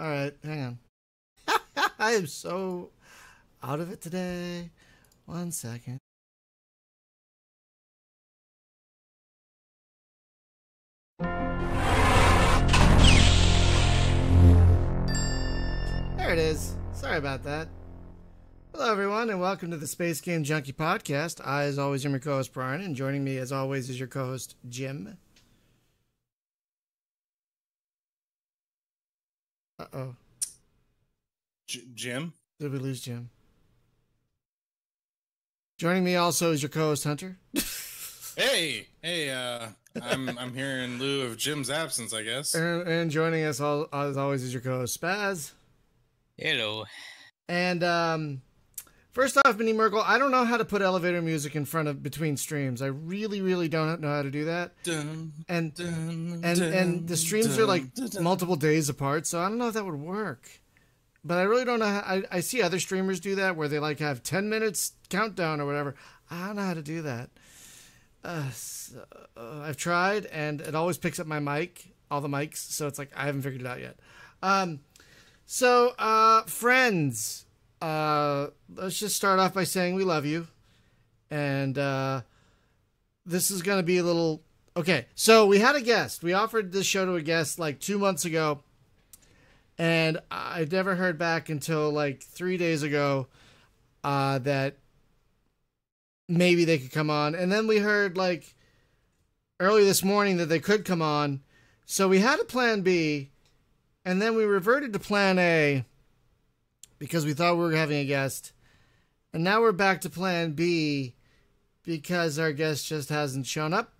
All right, hang on. I am so out of it today. 1 second. There it is. Sorry about that. Hello, everyone, and welcome to the Space Game Junkie Podcast. I, as always, am your co-host, Brian, and joining me, as always, is your co-host, Jim. Uh-oh. Jim? Did we lose Jim? Joining me also is your co-host, Hunter. Hey, I'm here in lieu of Jim's absence, I guess. And joining us, as always, is your co-host, Spaz. Hello. And, first off, Mini Merkel, I don't know how to put elevator music in front of between streams. I really, really don't know how to do that. And the streams are like multiple days apart, so I don't know if that would work. But I really don't know how, I see other streamers do that where they like have 10 minutes countdown or whatever. I don't know how to do that. I've tried, and it always picks up my mic, all the mics, so it's like I haven't figured it out yet. Friends, let's just start off by saying we love you. And this is going to be a little... Okay, so we had a guest. We offered this show to a guest like 2 months ago. And I never heard back until like 3 days ago that maybe they could come on. And then we heard like early this morning that they could come on. So we had a plan B. And then we reverted to plan A because we thought we were having a guest. And now we're back to plan B because our guest just hasn't shown up.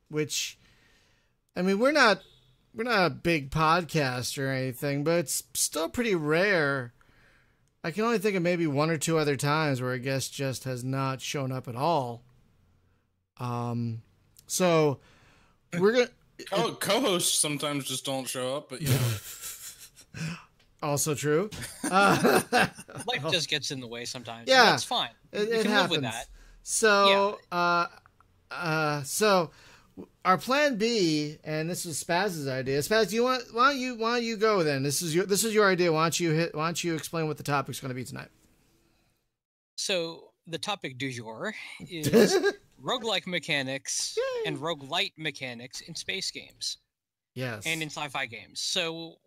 Which, I mean, we're not a big podcast or anything, but it's still pretty rare. I can only think of maybe one or two other times where a guest just has not shown up at all. So we're gonna co-hosts sometimes just don't show up, but you know. Also true. Life just gets in the way sometimes. Yeah, that's fine. It can happens. live with that. So, so our plan B, and this was Spaz's idea. Spaz, why don't you go then? This is your idea. Why don't you explain what the topic's going to be tonight? So the topic du jour is roguelike mechanics and roguelite mechanics in space games. Yes. And in sci-fi games. So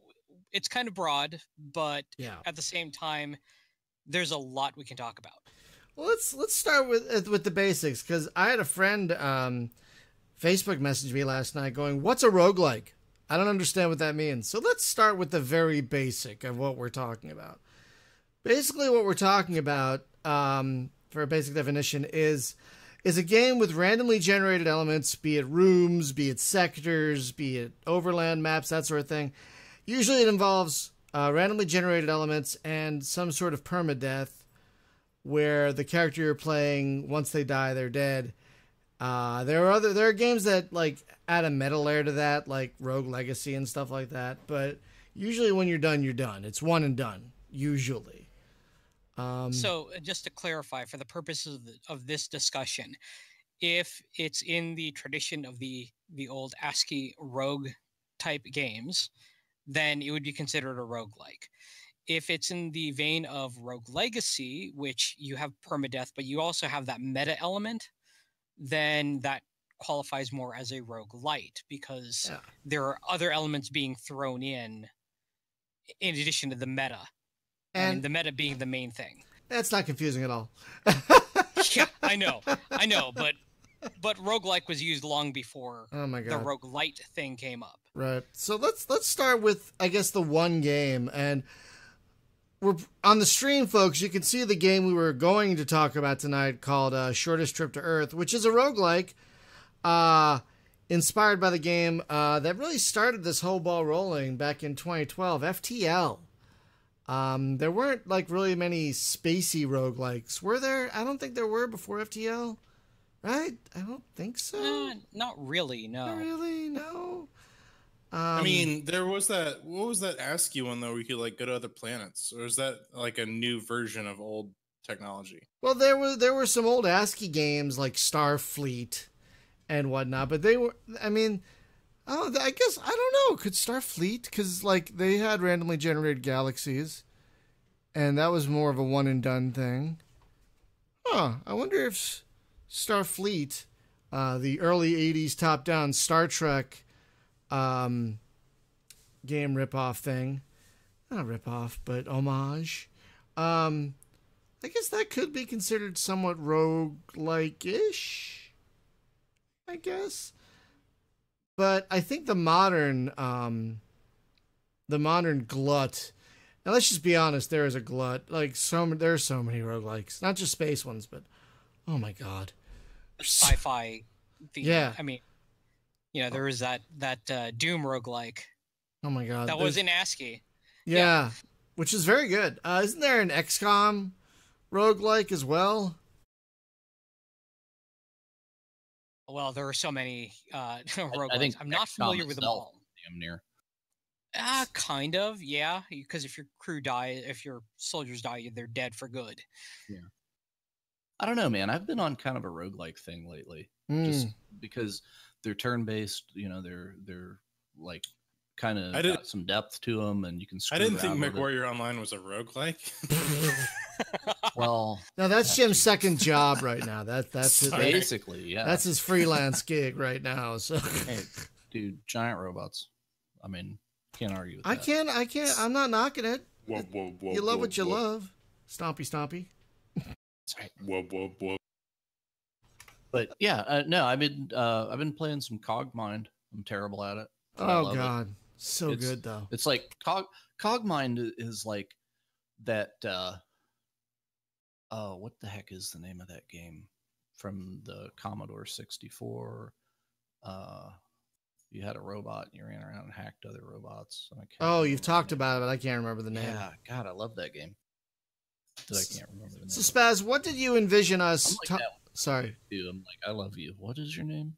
it's kind of broad, but at the same time, there's a lot we can talk about. Well, let's start with the basics, because I had a friend Facebook message me last night going, "What's a roguelike? I don't understand what that means." So let's start with the very basic of what we're talking about. Basically, what we're talking about, for a basic definition, is a game with randomly generated elements, be it rooms, be it sectors, be it overland maps, that sort of thing. Usually it involves randomly generated elements and some sort of permadeath, where the character you're playing, once they die, they're dead. There are games that like add a meta layer to that, like Rogue Legacy and stuff like that. But usually when you're done, you're done. It's one and done, usually. So just to clarify, for the purposes of this discussion, if it's in the tradition of the old ASCII rogue type games, then it would be considered a roguelike. If it's in the vein of Rogue Legacy, which you have permadeath, but you also have that meta element, then that qualifies more as a roguelite, because there are other elements being thrown in addition to the meta. And the meta being the main thing. That's not confusing at all. Yeah, I know, but roguelike was used long before the roguelite thing came up. Right. So let's start with, I guess, the one game. And we're on the stream, folks. You can see the game we were going to talk about tonight called Shortest Trip to Earth, which is a roguelike inspired by the game that really started this whole ball rolling back in 2012, FTL. There weren't like really many spacey roguelikes, were there? I don't think there were before FTL, right? I don't think so. Not really, no. Not really, no. I mean, there was that. What was that ASCII one though, where you could like go to other planets, or is that like a new version of old technology? Well, there were some old ASCII games like Starfleet and whatnot, but they were. I mean, Oh, I guess I don't know. Could Starfleet, because like they had randomly generated galaxies, and that was more of a one and done thing. Huh. I wonder if Starfleet, the early '80s top-down Star Trek game ripoff thing, not ripoff, but homage. I guess that could be considered somewhat roguelike-ish, I guess. But I think the modern glut, and let's just be honest, there is a glut. Like there are so many roguelikes, not just space ones, but oh my god, sci-fi. Yeah, I mean, there was that Doom roguelike. Oh my god, that was in ASCII. Yeah, which is very good. Isn't there an XCOM roguelike as well? Well, there are so many roguelikes. I'm not familiar with them all. Damn near. Kind of, yeah. Because if your crew die, if your soldiers die, they're dead for good. Yeah. I don't know, man. I've been on kind of a roguelike thing lately, just because they're turn-based. They're like kind of got some depth to them, and you can. I didn't think MechWarrior Online was a roguelike. Well, no, that's Jim's second job right now. That's basically, yeah. That's his freelance gig right now. So, hey, dude, giant robots. I mean, can't argue with I that. can't. I'm not knocking it. Whoa, you love what you love. Stompy, stompy. That's right. Whoa. But yeah, no, I've been playing some Cogmind. I'm terrible at it. Oh god, so good though. It's like Cogmind is like that. Oh, what the heck is the name of that game from the Commodore 64? You had a robot and you ran around and hacked other robots. Oh, you've talked about it, but I can't remember the name. Yeah, God, I love that game. But I can't remember the name. So, Spaz, what did you envision us? Sorry, dude. I'm like, I love you. What is your name?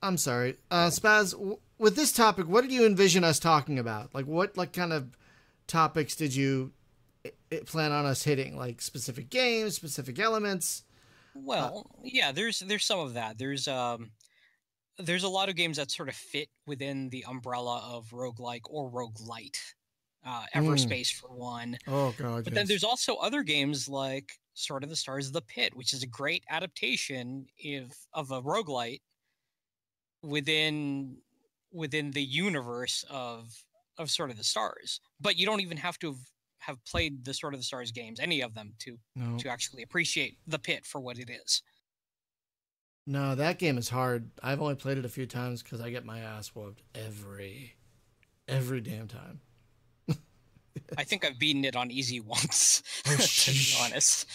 I'm sorry, Spaz. With this topic, what did you envision us talking about? Like, what kind of topics did you plan on us hitting? Like specific games, specific elements? Well, yeah, there's some of that. There's a lot of games that sort of fit within the umbrella of roguelike or roguelite. Everspace for one. Oh god. But then there's also other games like Sword of the Stars of the Pit, which is a great adaptation of a roguelite within the universe of Sword of the Stars. But you don't even have to have played the Sword of the Stars games, any of them, to actually appreciate the Pit for what it is. No, that game is hard. I've only played it a few times because I get my ass whooped every damn time. I think I've beaten it on easy once, to be honest.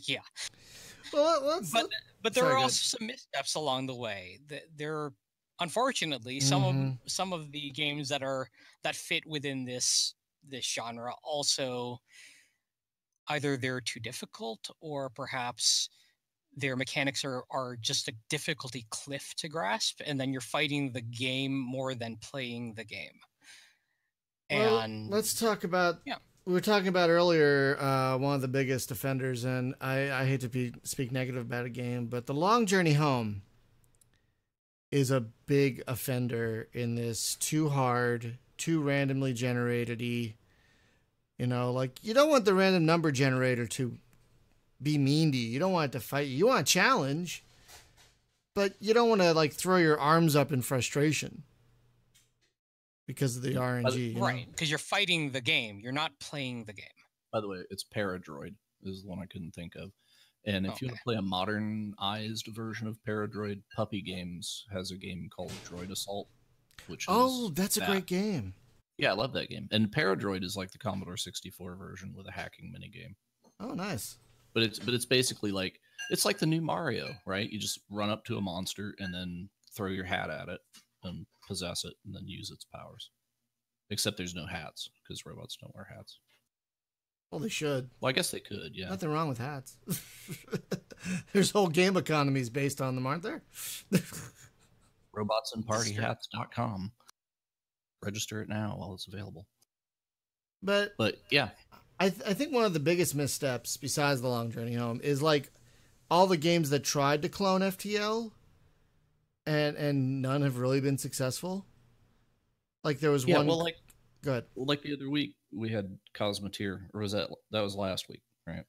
Yeah. Well, but there are also some missteps along the way. There, unfortunately, some of the games that fit within this genre also either they're too difficult or perhaps their mechanics are just a difficulty cliff to grasp, and then you're fighting the game more than playing the game. And let's talk about. Yeah. We were talking about earlier one of the biggest offenders, and I hate to speak negative about a game, but The Long Journey Home is a big offender in this too hard, too randomly generated-y. Like, you don't want the random number generator to be mean to you. You don't want it to fight you. You want a challenge, but you don't want to, like, throw your arms up in frustration because of the RNG. Right, because you're fighting the game. You're not playing the game. By the way, it's Paradroid is the one I couldn't think of. And if you want to play a modernized version of Paradroid, Puppy Games has a game called Droid Assault, which that's a great game. Yeah, I love that game. And Paradroid is like the Commodore 64 version with a hacking minigame. Oh, nice. But it's basically like it's like the new Mario, right? You just run up to a monster and then throw your hat at it and possess it and then use its powers. Except there's no hats because robots don't wear hats. Well, they should. Well, I guess they could, yeah. Nothing wrong with hats. There's whole game economies based on them, aren't there? Robotsandpartyhats.com. Register it now while it's available. But yeah. I think one of the biggest missteps, besides The Long Journey Home, is like all the games that tried to clone FTL and none have really been successful. Like there was Yeah, one. well, like Good. like the other week we had Cosmeteer, or was that was last week, right?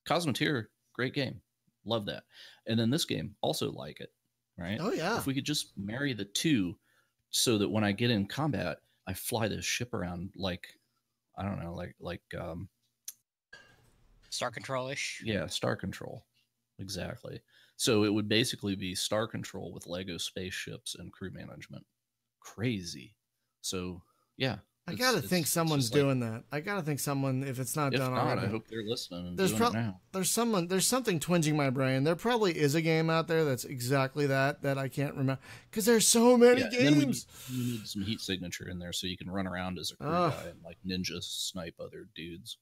Cosmeteer, great game, love that. And then this game, also like it, right? Oh yeah. If we could just marry the two, so that when I get in combat, I fly this ship around like, I don't know, like Star Control-ish. Yeah, Star Control, exactly. So it would basically be Star Control with Lego spaceships and crew management. Crazy. So yeah, I gotta think someone's doing that. I gotta think someone, if it's not done already. I hope they're listening and doing it now. There's something twinging my brain. There probably is a game out there that's exactly that I can't remember, because there's so many games. You need some heat signature in there so you can run around as a crew guy and like ninja snipe other dudes.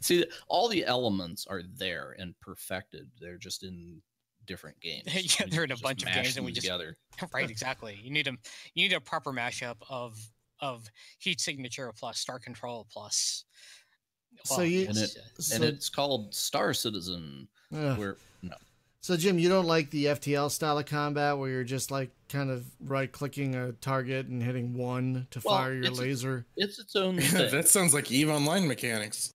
See, all the elements are there and perfected. They're just in different games. Yeah, they're in a bunch of games, and we just together. Right, exactly. You need a proper mashup of heat signature plus Star Control plus. Well, and it's called Star Citizen. So Jim, you don't like the FTL style of combat where you're just like kind of right clicking a target and hitting one to fire your laser? It's its own thing. That sounds like EVE Online mechanics.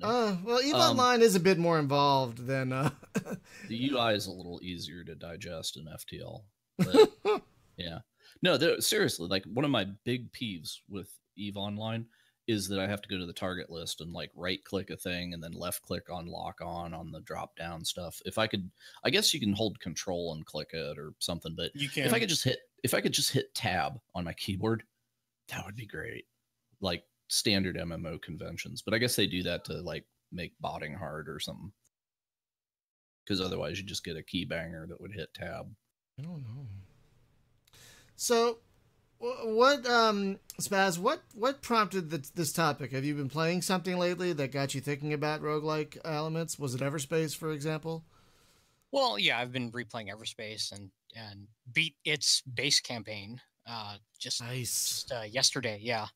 Well, EVE Online is a bit more involved than the UI is a little easier to digest in FTL. But yeah. No, seriously, like one of my big peeves with EVE Online is that I have to go to the target list and like right click a thing and then left click on lock on the drop down stuff. If I could, I guess you can hold control and click it or something, but if I could just hit tab on my keyboard, that would be great. Like standard MMO conventions, but I guess they do that to like make botting hard or something. Because otherwise you just get a key banger that would hit tab. I don't know. So what, Spaz, what prompted this topic? Have you been playing something lately that got you thinking about roguelike elements? Was it Everspace, for example? Well, yeah, I've been replaying Everspace and beat its base campaign just yesterday, yeah.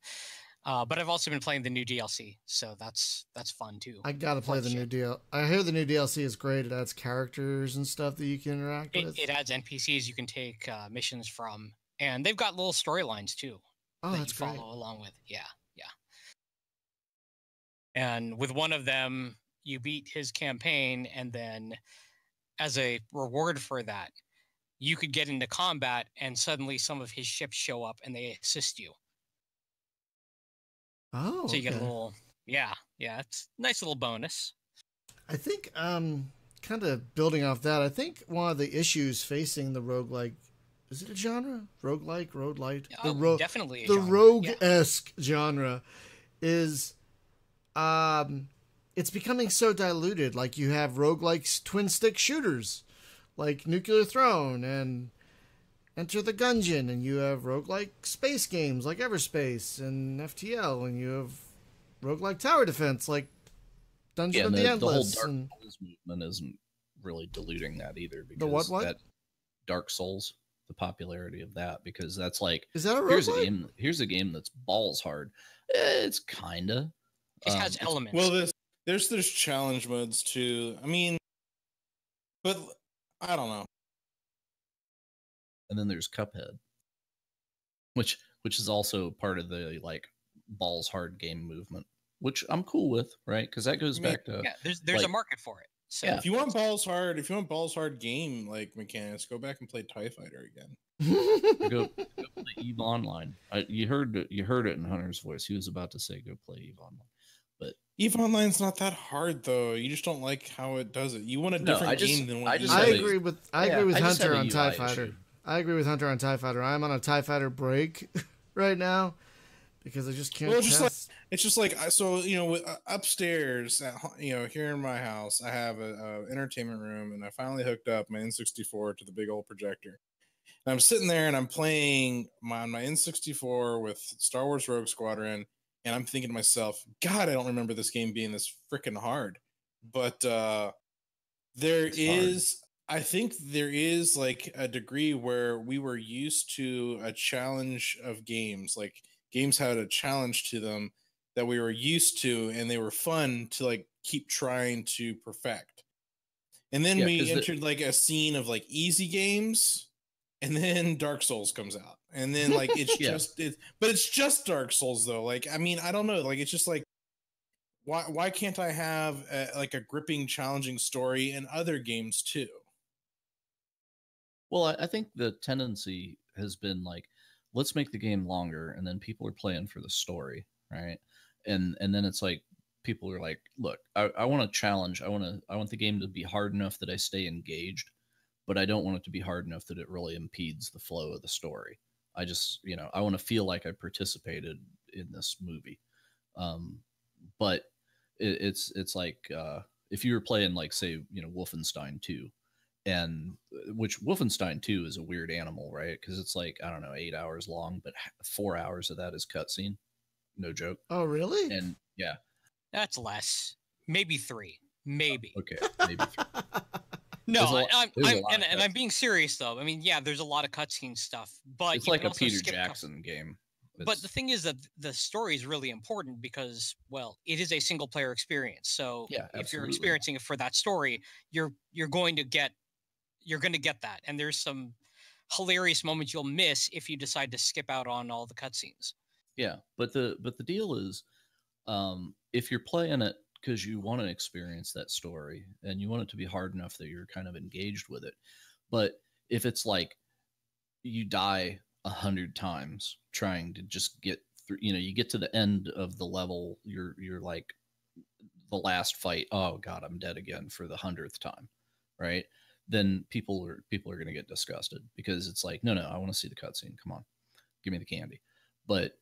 But I've also been playing the new DLC, so that's fun too. I gotta play the new DLC. I hear the new DLC is great. It adds characters and stuff that you can interact with. It adds NPCs you can take missions from. And they've got little storylines too. Oh, that's great. Follow along with. Yeah. And with one of them, you beat his campaign, and then as a reward for that, you could get into combat, and suddenly some of his ships show up and they assist you. Oh, so you get a little, it's a nice little bonus. I think, kind of building off that, I think one of the issues facing the roguelike. Is it a genre? Roguelite? Definitely the rogue-esque genre is it's becoming so diluted. Like you have roguelikes twin stick shooters like Nuclear Throne and Enter the Gungeon, and you have roguelike space games like Everspace and FTL, and you have roguelike tower defense like Dungeon of the Endless. The whole Dark Souls movement isn't really diluting that either, because the what? That Dark Souls, the popularity of that, because that's like, is that a roguelike? Here's a game that's balls hard. It's kinda. It has elements. Well, there's challenge modes too. I mean, but I don't know. And then there's Cuphead, which is also part of the like balls hard game movement, which I'm cool with, right? Because that goes back to there's like, a market for it. So if you want balls hard game like mechanics, go back and play TIE Fighter again. go play EVE Online. You heard it in Hunter's voice. He was about to say go play EVE Online. But EVE Online's not that hard though. You just don't like how it does it. You want a different game than what I agree with Hunter on TIE Fighter. I agree with Hunter on TIE Fighter. I'm on a TIE Fighter break right now because I just can't. Well, it's just like so, you know, upstairs at, you know, here in my house, I have a entertainment room, and I finally hooked up my N64 to the big old projector. And I'm sitting there and I'm playing my N64 with Star Wars Rogue Squadron, and I'm thinking to myself, God, I don't remember this game being this freaking hard. But I think there is like a degree where we were used to a challenge of games, like games had a challenge to them that we were used to, and they were fun to like keep trying to perfect. And then Yeah, we 'cause entered like a scene of like easy games, and then Dark Souls comes out, and then like it's Yeah. but it's just Dark Souls though. Like I mean, I don't know. Like it's just like why can't I have like a gripping, challenging story in other games too? Well, I think the tendency has been like, let's make the game longer, and then people are playing for the story, right? And then it's like people are like, look, I want to challenge. I want the game to be hard enough that I stay engaged, but I don't want it to be hard enough that it really impedes the flow of the story. I just, I want to feel like I participated in this movie. But it's like if you were playing like say Wolfenstein 2, and which Wolfenstein 2 is a weird animal, right? Because it's like, I don't know, 8 hours long, but 4 hours of that is cutscene. No joke. Oh, really? And yeah, That's less. Maybe 3. Maybe. okay, maybe 3. No, I'm being serious though. I mean, yeah, there's a lot of cutscene stuff, but it's like a Peter Jackson game. But the thing is that the story is really important because, well, it is a single player experience. So yeah, if you're experiencing it for that story, you're going to get that. And there's some hilarious moments you'll miss if you decide to skip out on all the cutscenes. Yeah, but the deal is, if you're playing it because you want to experience that story and you want it to be hard enough that you're kind of engaged with it, but if it's like you die 100 times trying to just get through, you get to the end of the level, you're like the last fight, oh god, I'm dead again for the 100th time, right? Then people are going to get disgusted because it's like, no, I want to see the cutscene. Come on, give me the candy. But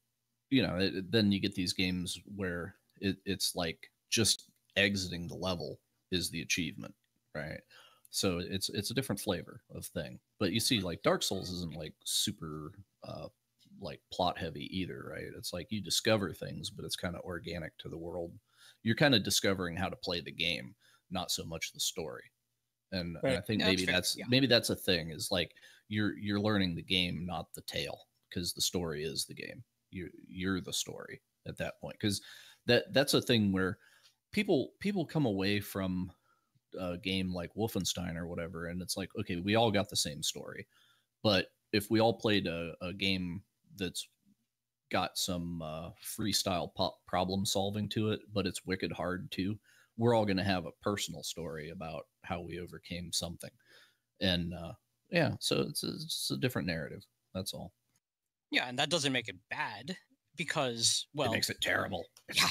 then you get these games where it's like just exiting the level is the achievement, right? So it's a different flavor of thing. But you see, like Dark Souls isn't like super like plot heavy either, right? It's like you discover things, but it's kind of organic to the world. You're kind of discovering how to play the game, not so much the story. And I think maybe that's a thing, is like you're learning the game, not the tale, because the story is the game. You're the story at that point, because that's a thing where people come away from a game like Wolfenstein or whatever, and it's like, okay, we all got the same story, but if we all played a game that's got some freestyle problem solving to it, but it's wicked hard too, we're all going to have a personal story about how we overcame something. And so it's a different narrative. That's all. Yeah, and that doesn't make it bad, because, well, it makes it terrible. Yeah.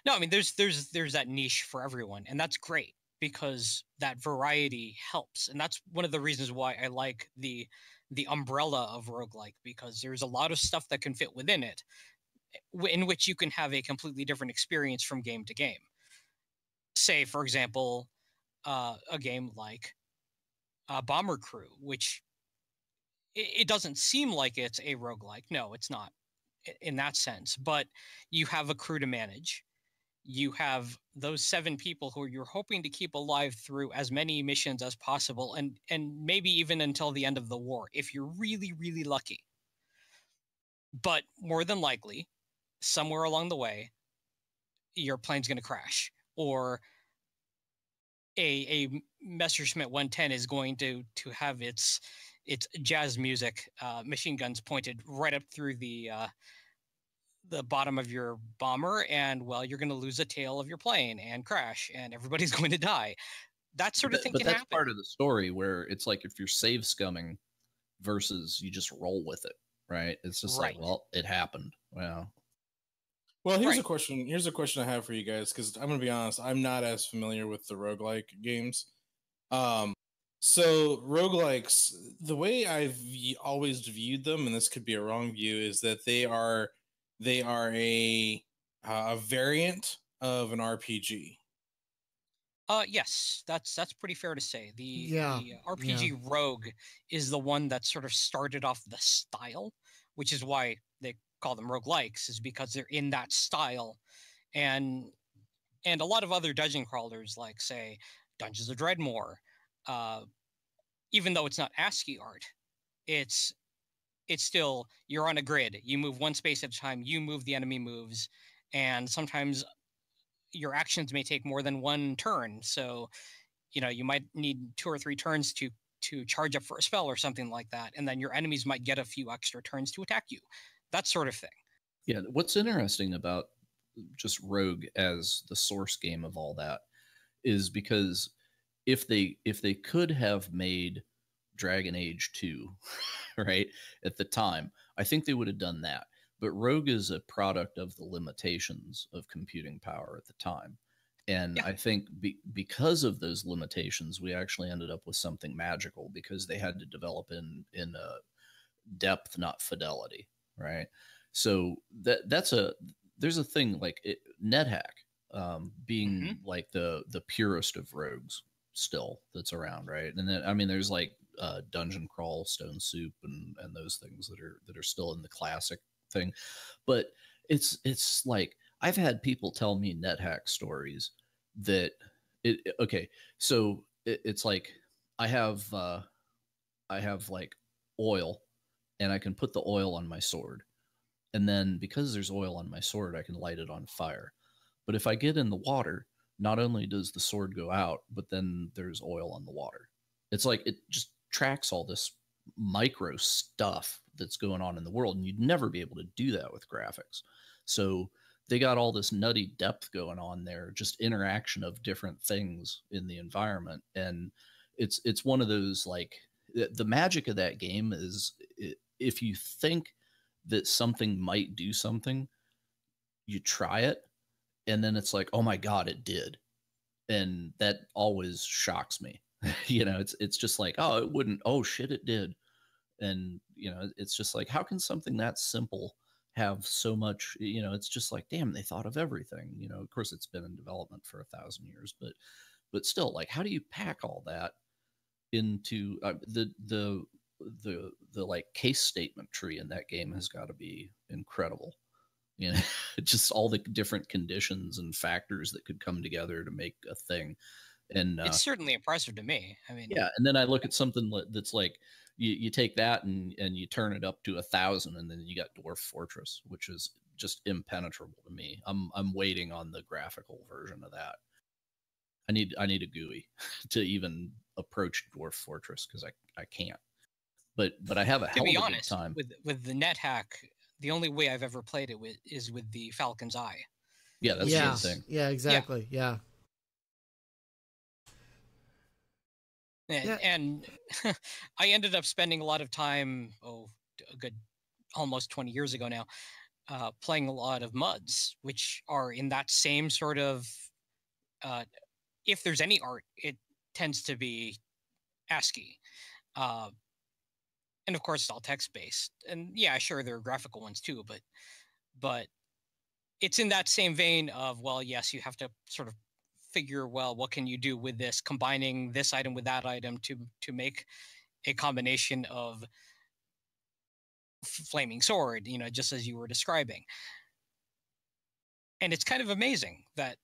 No, I mean, there's that niche for everyone, and that's great because that variety helps. And that's one of the reasons why I like the umbrella of roguelike, because there's a lot of stuff that can fit within it, in which you can have a completely different experience from game to game. Say, for example, a game like Bomber Crew, which it doesn't seem like it's a roguelike. No, it's not in that sense, but you have a crew to manage. You have those 7 people who you're hoping to keep alive through as many missions as possible, and maybe even until the end of the war, if you're really, really lucky. But more than likely, somewhere along the way, your plane's going to crash, or a Messerschmitt 110 is going to have its jazz music machine guns pointed right up through the bottom of your bomber, and, well, you're going to lose a tail of your plane and crash, and everybody's going to die. That sort of thing can happen. But that's part of the story, where it's like if you're save scumming versus you just roll with it, right? It's just like, well, it happened. Well, here's a question. Here's a question I have for you guys, because I'm going to be honest, I'm not as familiar with the roguelike games. So roguelikes, the way I've always viewed them, and this could be a wrong view, is that they are a variant of an RPG. Yes, that's pretty fair to say. The RPG Rogue is the one that sort of started off the style, which is why they call them roguelikes, is because they're in that style. And a lot of other dungeon crawlers, like, say, Dungeons of Dreadmore, even though it's not ASCII art, it's still, you're on a grid. You move one space at a time. You move, the enemy moves, and sometimes your actions may take more than one turn. So you know, you might need 2 or 3 turns to charge up for a spell or something like that, and then your enemies might get a few extra turns to attack you. That sort of thing. Yeah, what's interesting about just Rogue as the source game of all that is because if they could have made Dragon Age 2, right, at the time, I think they would have done that. But Rogue is a product of the limitations of computing power at the time. And I think because of those limitations, we actually ended up with something magical because they had to develop in depth, not fidelity, right? So there's a thing like Nethack being like the purest of rogues still that's around, right? And then I mean there's like Dungeon Crawl, Stone Soup, and those things that are still in the classic thing, but it's like I've had people tell me Nethack stories that it's like I have like oil, and I can put the oil on my sword, and then because there's oil on my sword, I can light it on fire. But if I get in the water, not only does the sword go out, but then there's oil on the water. It's like it just tracks all this micro stuff that's going on in the world, and you'd never be able to do that with graphics. So they got all this nutty depth going on there, just interaction of different things in the environment. And it's one of those, like, the magic of that game is if you think that something might do something, you try it, and then it's like, oh my God, it did. And that always shocks me. You know, it's just like, oh, it wouldn't, oh shit, it did. And, you know, it's just like, how can something that simple have so much, you know, it's just like, damn, they thought of everything. You know, of course it's been in development for 1,000 years, but still, like, how do you pack all that into the like case statement tree in that game has got to be incredible. You know, just all the different conditions and factors that could come together to make a thing. And it's certainly impressive to me. I mean, yeah. And then I look at something that's like, you take that and you turn it up to 1,000, and then you got Dwarf Fortress, which is just impenetrable to me. I'm waiting on the graphical version of that. I need a GUI to even approach Dwarf Fortress because I can't. But I have a hell of a good time with the Nethack. The only way I've ever played it is with the Falcon's Eye. Yeah, that's the thing. Yeah, exactly. Yeah. And I ended up spending a lot of time, a good almost 20 years ago now, playing a lot of MUDs, which are in that same sort of, if there's any art, it tends to be ASCII. And of course, it's all text-based. And yeah, sure, there are graphical ones too, but it's in that same vein of, well, yes, you have to sort of figure, well, what can you do with this, combining this item with that item to make a combination of flaming sword, you know, just as you were describing. And it's kind of amazing that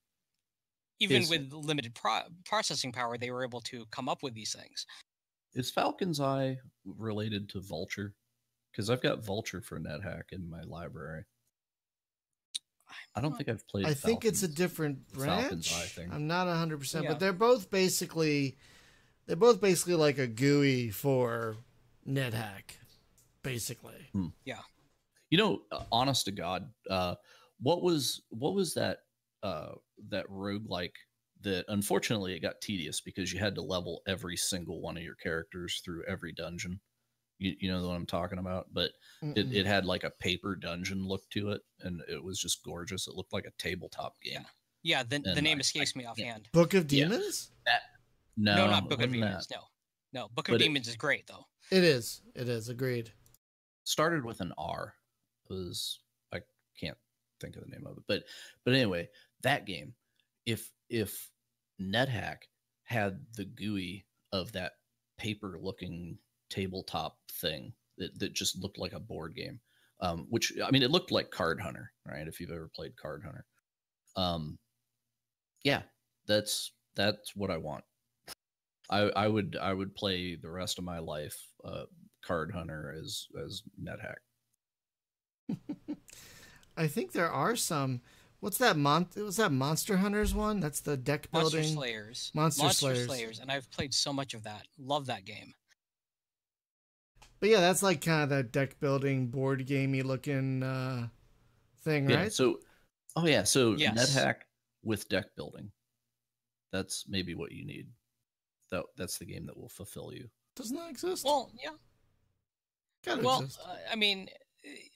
even with limited processing power, they were able to come up with these things. Is Falcon's Eye related to Vulture? Because I've got Vulture for Nethack in my library. I don't think I've played. I think it's a different branch. Falcon's Eye thing. I'm not 100%, but they're both basically like a GUI for Nethack, basically. Yeah. You know, honest to God, what was that roguelike that unfortunately it got tedious because you had to level every single one of your characters through every dungeon. You know what I'm talking about? But it had like a paper dungeon look to it, and it was just gorgeous. It looked like a tabletop game. Yeah. The name escapes me offhand. Book of Demons? No, not Book of Demons. No. Book of Demons is great though. It is. Agreed. Started with an R. I can't think of the name of it, but anyway, that game. If Nethack had the GUI of that paper looking tabletop thing that just looked like a board game, which, I mean, it looked like Card Hunter, right? If you've ever played Card Hunter. Yeah, that's what I want. I would play the rest of my life Card Hunter as Nethack. I think there are some What's that was that Monster Hunters one? That's the deck building. Monster Slayers. And I've played so much of that. Love that game. But yeah, that's like kind of that deck building, board gamey looking thing, right? Yeah. So, yes. Nethack with deck building. That's maybe what you need. That's the game that will fulfill you. Doesn't that exist? Well, yeah. Gotta exist. I mean,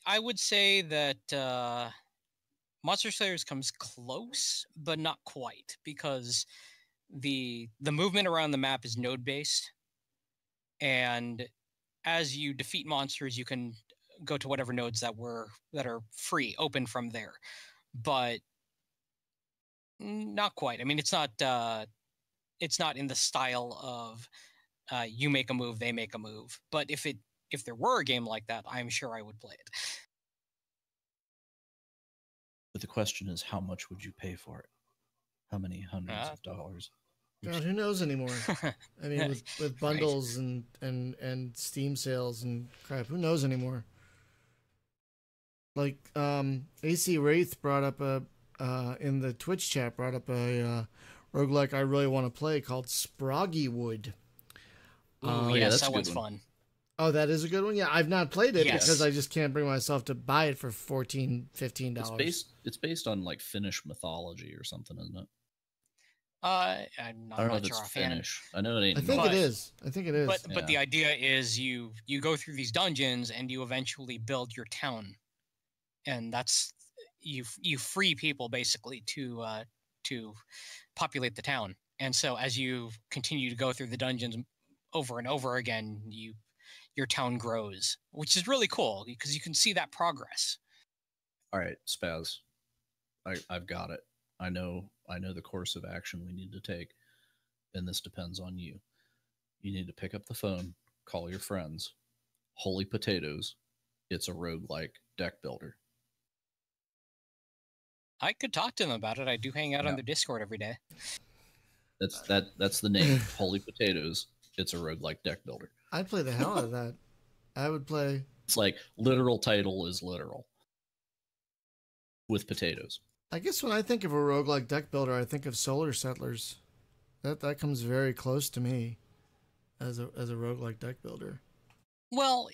I would say that Monster Slayers comes close, but not quite, because the movement around the map is node based, and as you defeat monsters, you can go to whatever nodes that are free, open from there. But not quite. I mean, it's not in the style of you make a move, they make a move. But if there were a game like that, I'm sure I would play it. But the question is, how much would you pay for it? How many hundreds of dollars? God, who knows anymore? I mean, with bundles and Steam sales and crap, who knows anymore? Like AC Wraith brought up in the Twitch chat a roguelike I really want to play called Sproggywood. Yes, that one's fun. Oh, that is a good one? Yeah, I've not played it because I just can't bring myself to buy it for $14, $15. It's based on like Finnish mythology or something, isn't it? I don't know if it's Finnish. I know it ain't. I think it is. But the idea is you go through these dungeons and you eventually build your town, and that's you free people basically to populate the town. And so as you continue to go through the dungeons over and over again, your town grows, which is really cool because you can see that progress. All right, Spaz, I've got it. I know the course of action we need to take, and this depends on you. You need to pick up the phone, call your friends. Holy potatoes, it's a roguelike deck builder. I could talk to them about it. I do hang out on their Discord every day. That's the name. Holy potatoes, it's a roguelike deck builder. I'd play the hell out of that. I would play. It's like literal title is literal with potatoes. I guess when I think of a roguelike deck builder, I think of Solar Settlers. That comes very close to me as a roguelike deck builder. Well,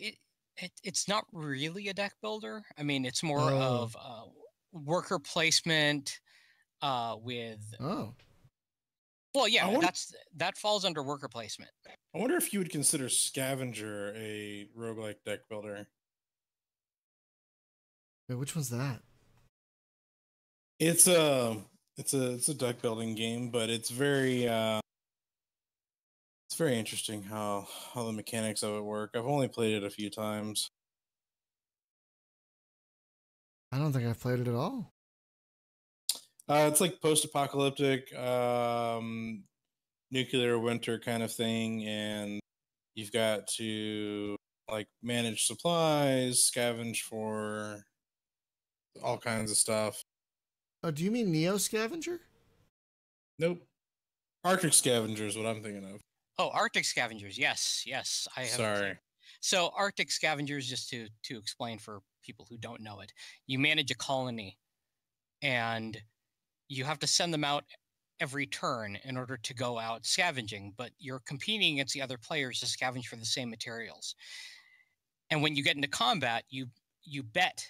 it's not really a deck builder. I mean, it's more of worker placement with. Oh. Well, yeah, that falls under worker placement. I wonder if you would consider Scavenger a roguelike deck builder. Wait, which one's that? It's a deck building game, but it's very interesting how the mechanics of it work. I've only played it a few times. I don't think I've played it at all. It's like post-apocalyptic, nuclear winter kind of thing, and you've got to like manage supplies, scavenge for all kinds of stuff. Oh, do you mean Neo Scavenger? Nope. Arctic Scavenger is what I'm thinking of. Oh, Arctic Scavengers. Yes. I have. Sorry. So Arctic Scavengers, just to explain for people who don't know it, you manage a colony, and you have to send them out every turn in order to go out scavenging, but you're competing against the other players to scavenge for the same materials. And when you get into combat, you bet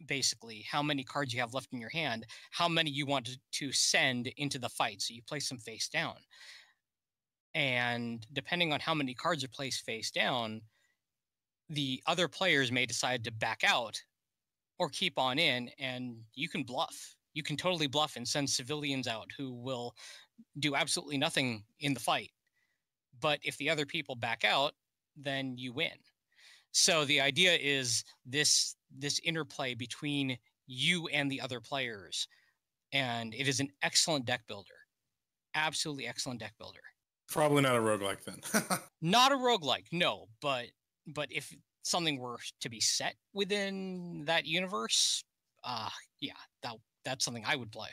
basically how many cards you have left in your hand, how many you want to send into the fight. So you place them face down. And depending on how many cards are placed face down, the other players may decide to back out or keep on in, and you can bluff. You can totally bluff and send civilians out who will do absolutely nothing in the fight. But if the other people back out, then you win. So the idea is this interplay between you and the other players. And it is an excellent deck builder. Absolutely excellent deck builder. Probably not a roguelike then. Not a roguelike, no. But if something were to be set within that universe, that's something I would play.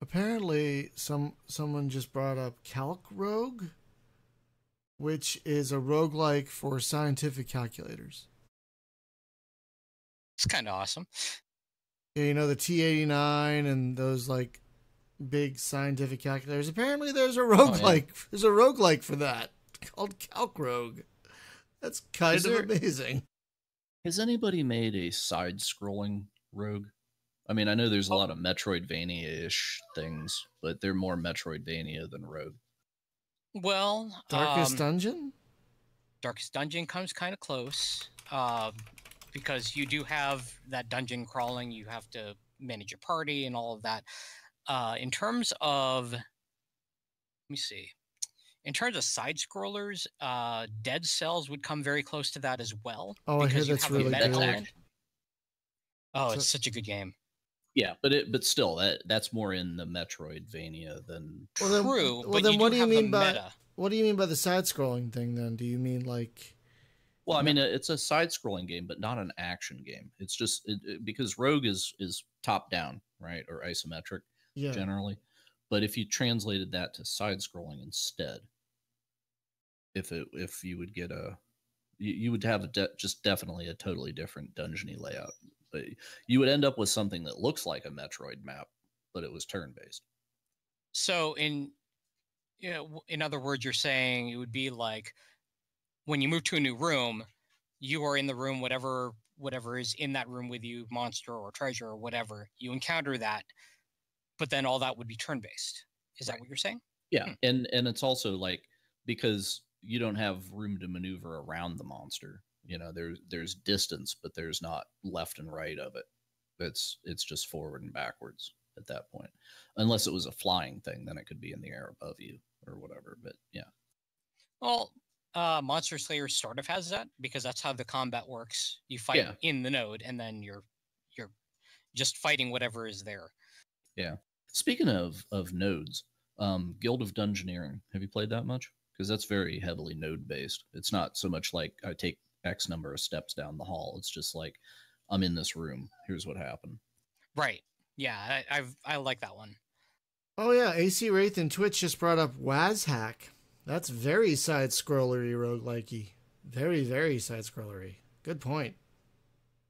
Apparently, someone just brought up Calc Rogue, which is a roguelike for scientific calculators. It's kind of awesome. Yeah, you know, the T89 and those like big scientific calculators. Apparently there's a roguelike. Yeah. There's a roguelike for that called Calc Rogue. That's kind of amazing. Has anybody made a side-scrolling Rogue? I mean, I know there's a lot of Metroidvania-ish things, but they're more Metroidvania than Rogue. Well, Darkest Dungeon? Darkest Dungeon comes kind of close, because you do have that dungeon crawling. You have to manage your party and all of that. In terms of, let me see. In terms of side scrollers, Dead Cells would come very close to that as well. Oh, I hear that's really good. Oh, it's such a good game. Yeah, but still, that's more in the Metroidvania than true. Well, then what do you mean by what do you mean by the side-scrolling thing? Then do you mean like? Well, I mean, it's a side-scrolling game, but not an action game. It's just because Rogue is top-down, right, or isometric generally. But if you translated that to side-scrolling instead, if you would get you would have just definitely a totally different dungeony layout. But you would end up with something that looks like a Metroid map, but it was turn-based. So in other words, you're saying it would be like when you move to a new room, you are in the room, whatever is in that room with you, monster or treasure or whatever, you encounter that, but then all that would be turn-based. Is that what you're saying? Yeah, and it's also like because you don't have room to maneuver around the monster. You know, there's distance, but there's not left and right of it. It's just forward and backwards at that point. Unless it was a flying thing, then it could be in the air above you or whatever. But yeah. Well, Monster Slayer sort of has that because that's how the combat works. You fight in the node, and then you're just fighting whatever is there. Yeah. Speaking of nodes, Guild of Dungeoneering. Have you played that much? Because that's very heavily node based. It's not so much like I take X number of steps down the hall. It's just like I'm in this room. Here's what happened. Right. Yeah, I like that one. Oh yeah, AC Wraith and Twitch just brought up Wazhack. That's very side-scrollery roguelikey. Very, very side-scrollery. Good point.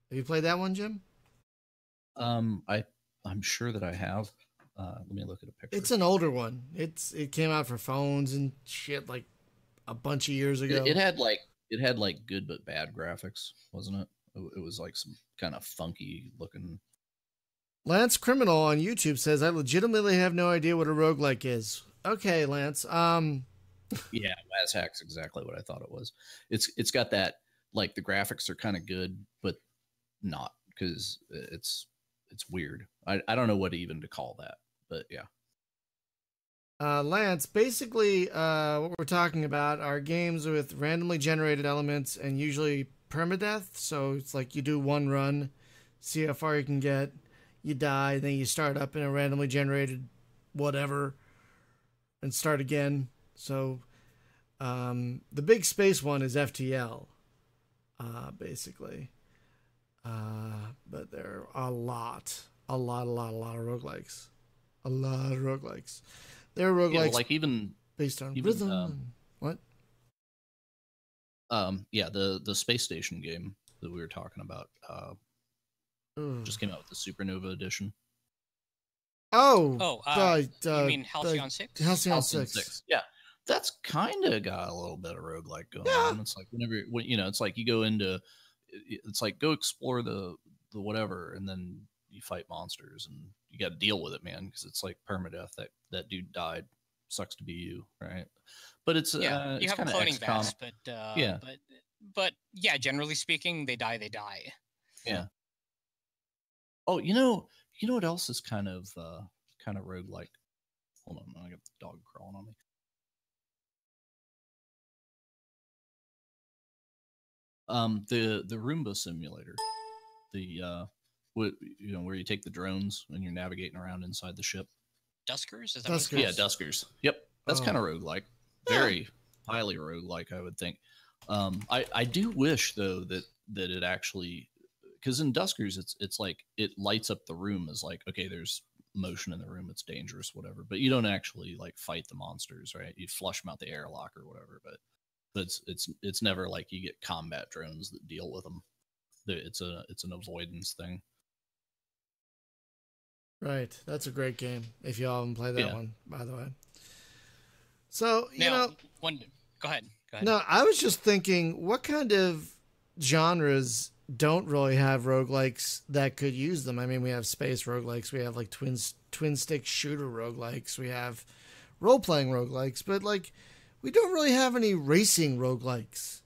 Have you played that one, Jim? I'm sure that I have. Let me look at a picture. It's an older one. It came out for phones and shit like a bunch of years ago. It had like good but bad graphics, wasn't it? It was like some kind of funky looking. Lance Criminal on YouTube says, I legitimately have no idea what a roguelike is. Okay, Lance. Yeah, Wazhack's exactly what I thought it was. It's got that, like, the graphics are kind of good, but not, because it's weird. I don't know what even to call that, but yeah. Lance, basically what we're talking about are games with randomly generated elements and usually permadeath. So it's like you do one run, see how far you can get, you die, then you start up in a randomly generated whatever and start again. So the big space one is FTL, basically. But there are a lot of roguelikes. A lot of roguelikes. There are roguelikes like even based on rhythm. What? Yeah, the space station game that we were talking about just came out with the Supernova edition. You mean Halcyon 6? Halcyon 6. Yeah. That's kind of got a little bit of roguelike going on. It's like it's like you go into, it's like go explore the whatever, and then you fight monsters, and you got to deal with it, man, because it's like permadeath. That dude died. Sucks to be you, right? But it's you it's have a cloning vest, but yeah, generally speaking, they die. Yeah. Oh, you know what else is kind of roguelike? Hold on, I got the dog crawling on me. The Roomba Simulator, where you take the drones and you're navigating around inside the ship. Duskers? Is that Duskers. Yeah, Duskers. Yep, that's kind of roguelike. Very highly roguelike, I would think. I do wish though that it actually, because in Duskers it's like it lights up the room as like, okay, there's motion in the room, it's dangerous, whatever, but you don't actually like fight the monsters, right? You flush them out the airlock or whatever, but it's never like you get combat drones that deal with them. It's an avoidance thing. Right. That's a great game. If y'all haven't played that one, by the way. So, Go ahead. No, I was just thinking, what kind of genres don't really have roguelikes that could use them? I mean, we have space roguelikes, we have like twin stick shooter roguelikes, we have role playing roguelikes, but like we don't really have any racing roguelikes.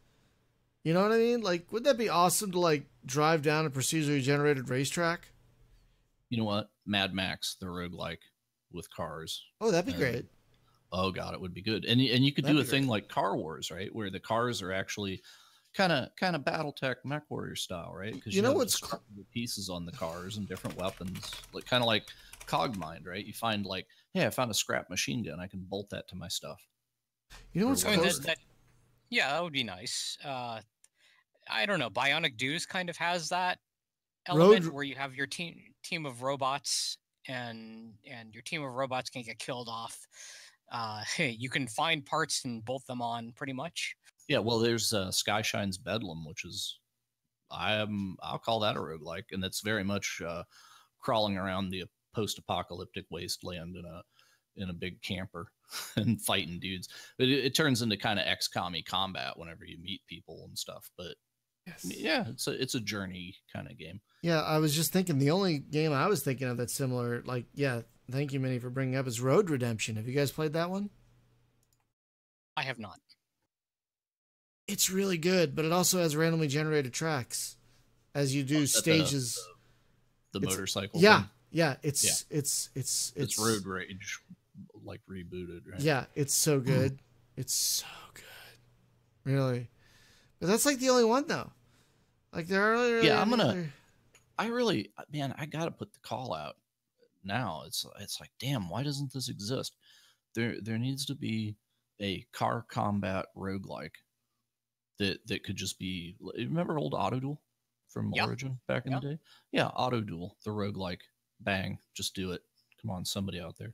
You know what I mean? Like, wouldn't that be awesome to like drive down a procedurally generated racetrack? You know what? Mad Max, the roguelike with cars. Oh, that'd be great. Oh god, it would be good. And you could do a thing like Car Wars, right? Where the cars are actually kind of BattleTech MechWarrior style, right? Because you know what's the pieces on the cars and different weapons, like kind of like Cogmind, right? You find like, hey, I found a scrap machine gun, I can bolt that to my stuff. You know what's yeah, that would be nice. I don't know. Bionic Deuce kind of has that element where you have your team of robots, and your team of robots can get killed off. You can find parts and bolt them on pretty much. Yeah, well, there's Skyshine's Bedlam, which is I'll call that a roguelike, and that's very much crawling around the post-apocalyptic wasteland in a big camper and fighting dudes. But it turns into kind of XCOM-y combat whenever you meet people and stuff. But yeah, it's a journey kind of game. Yeah, I was just thinking the only game I was thinking of that's similar, like, yeah, thank you, Minnie, for bringing up, is Road Redemption. Have you guys played that one? I have not. It's really good, but it also has randomly generated tracks as you do stages. The motorcycle. Yeah, thing? yeah. It's Road Rage, like rebooted, right? Yeah, it's so good. It's so good, really. But that's like the only one though. Like there are really I gotta put the call out now. It's like, damn, why doesn't this exist? There needs to be a car combat roguelike that could just be. Remember old Autoduel from Origin back in the day? Yeah, Autoduel, the roguelike. Bang, just do it. Come on, somebody out there.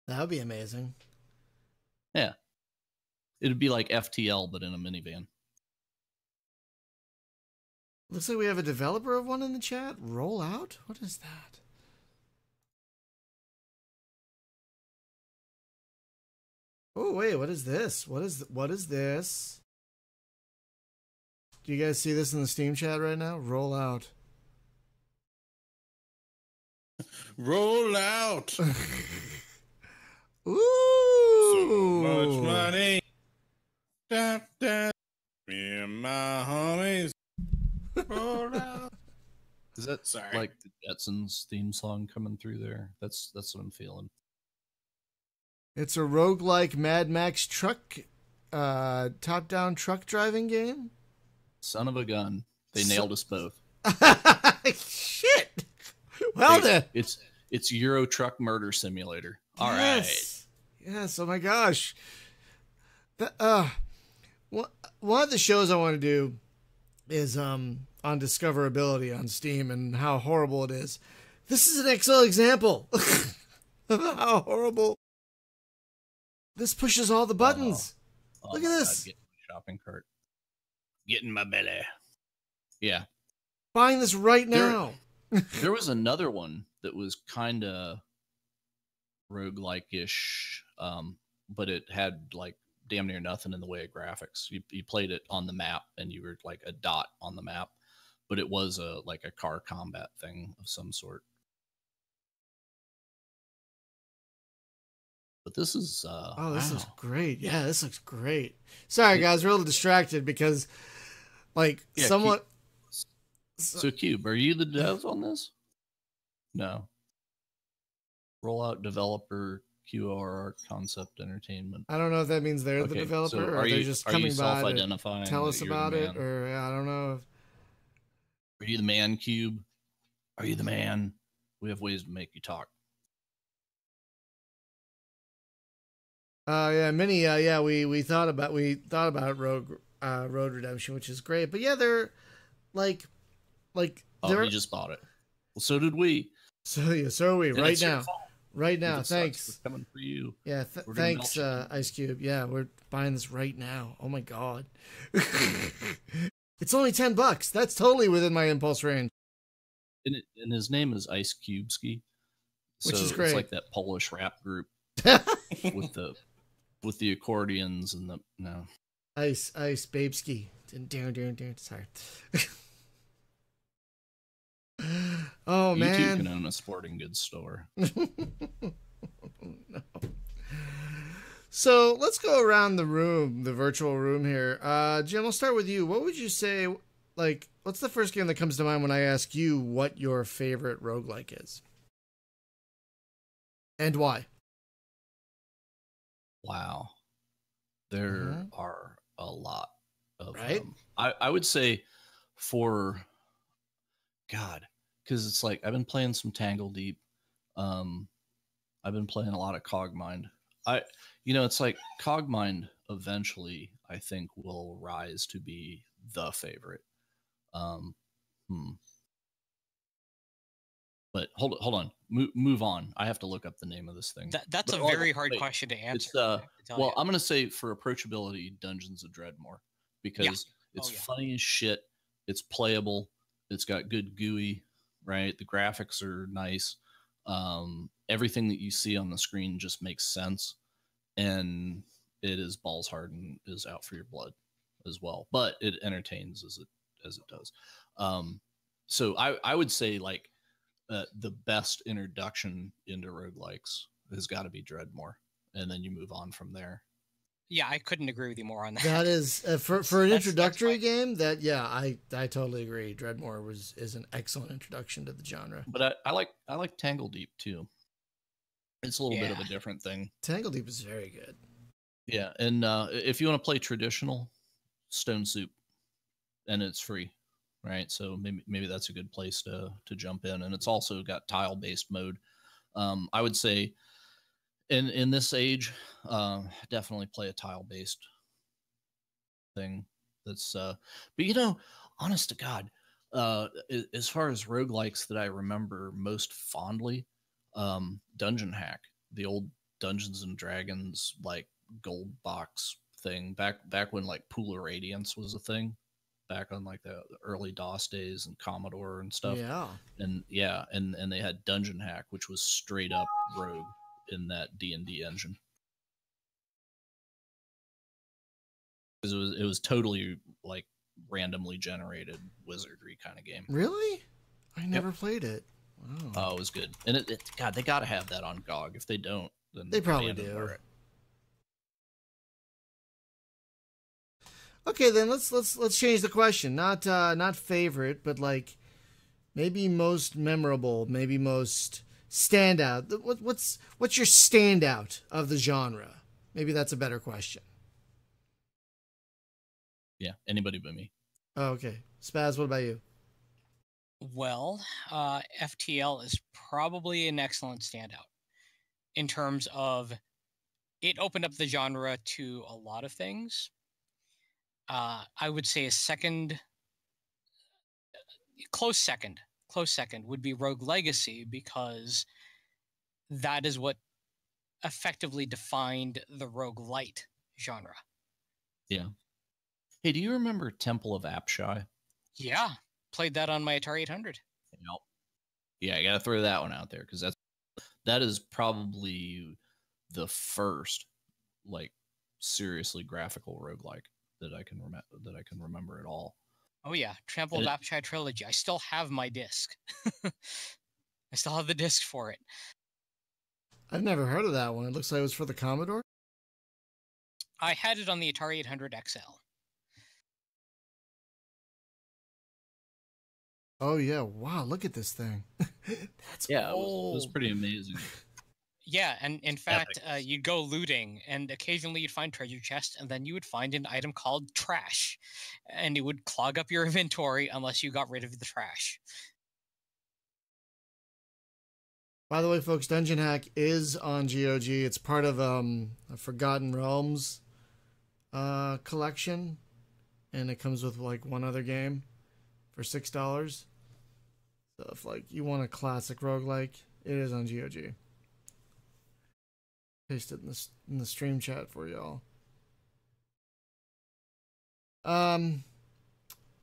That would be amazing. Yeah. It'd be like FTL, but in a minivan. Looks like we have a developer of one in the chat. Roll out? What is that? Oh, wait, what is this? What is this? Do you guys see this in the Steam chat right now? Roll out. Roll out. Ooh. So much money. Da, da. Me and my homies. Roll out. Is that like the Jetsons theme song coming through there? That's what I'm feeling. It's a roguelike Mad Max truck, top-down truck driving game. Son of a gun. They nailed us both. Shit. Well then. It's Euro Truck Murder Simulator. All right. Yes. Oh my gosh. One of the shows I want to do is on discoverability on Steam and how horrible it is. This is an excellent example of how horrible. This pushes all the buttons. Look at this. Get my shopping cart. Get in my belly. Yeah. Buying this right now. There was another one that was kind of roguelike-ish, but it had like damn near nothing in the way of graphics. You played it on the map and you were like a dot on the map, but it was like a car combat thing of some sort. But this is this looks great. Yeah, this looks great. Sorry guys, we're a little distracted because like somewhat. So Cube, are you the dev on this? No. Rollout developer QRR Concept Entertainment. I don't know if that means they're the developer, so or they're just coming by to tell us about it, or I don't know. Are you the man, Cube? Are you the man? We have ways to make you talk. Yeah, Minnie. Yeah, we thought about Road Redemption, which is great. But yeah, they're like. Oh, we just bought it. Well, so did we. So are we. And right now. Right now. Thanks. We're coming for you. Yeah. Thanks, Ice Cube. Yeah, we're buying this right now. Oh my god. It's only $10. That's totally within my impulse range. And his name is Ice Cube Ski. So Which is great. It's like that Polish rap group with the accordions and the no. Ice Babeski. Sorry. Oh You man. too can own a sporting goods store. No. So let's go around the room, the virtual room here. Jim, I'll start with you. What would you say, like, what's the first game that comes to mind when I ask you what your favorite roguelike is? And why? Wow. There are a lot of right? them. I would say for God, because it's like I've been playing some Tangle Deep. I've been playing a lot of Cogmind. It's like Cogmind eventually I think will rise to be the favorite. But hold on, move on. I have to look up the name of this thing. That's a very hard question to answer. Well, I'm gonna say for approachability, Dungeons of Dreadmore, because it's funny as shit. It's playable. It's got good GUI, right? The graphics are nice. Everything that you see on the screen just makes sense, and it is balls hard and is out for your blood as well. But it entertains as it does. So I would say like the best introduction into roguelikes has got to be Dreadmore, and then you move on from there. Yeah, I couldn't agree with you more on that. That is for an introductory game. That I totally agree. Dreadmore is an excellent introduction to the genre. But I like Tangle Deep too. It's a little bit of a different thing. Tangle Deep is very good. Yeah, and if you want to play traditional, Stone Soup, and it's free, right? So maybe that's a good place to jump in, and it's also got tile based mode. I would say. In this age, definitely play a tile-based thing. That's, but honest to God, as far as roguelikes that I remember most fondly, Dungeon Hack, the old Dungeons and Dragons like gold box thing back when like Pool of Radiance was a thing, back on like the early DOS days and Commodore and stuff. And they had Dungeon Hack, which was straight up rogue in that D&D engine. Because it was totally like randomly generated wizardry kind of game. Really? I never played it. Wow. Oh, it was good. And God, they got to have that on GOG. If they don't, then they probably do. Okay, then let's change the question. Not favorite, but like maybe most memorable, maybe most standout. What's your standout of the genre? Maybe that's a better question. Yeah, anybody but me. Oh, okay. Spaz, what about you? Well, FTL is probably an excellent standout in terms of it opened up the genre to a lot of things. I would say a close second would be Rogue Legacy, because that is what effectively defined the roguelite genre. Yeah. Hey, do you remember Temple of Apshai? Yeah, played that on my Atari 800. Yep. Yeah, I gotta throw that one out there because that is probably the first like seriously graphical roguelike that I can remember at all. Oh yeah, Temple of Apshai trilogy. I still have my disc. I still have the disc for it. I've never heard of that one. It looks like it was for the Commodore. I had it on the Atari 800 XL. Oh yeah! Wow, look at this thing. That's old. It was pretty amazing. Yeah, and in fact, you'd go looting, and occasionally you'd find treasure chests, and then you would find an item called trash, and it would clog up your inventory unless you got rid of the trash. By the way, folks, Dungeon Hack is on GOG. It's part of a Forgotten Realms collection, and it comes with like one other game for $6. So if like you want a classic roguelike, it is on GOG. Paste it in the stream chat for y'all.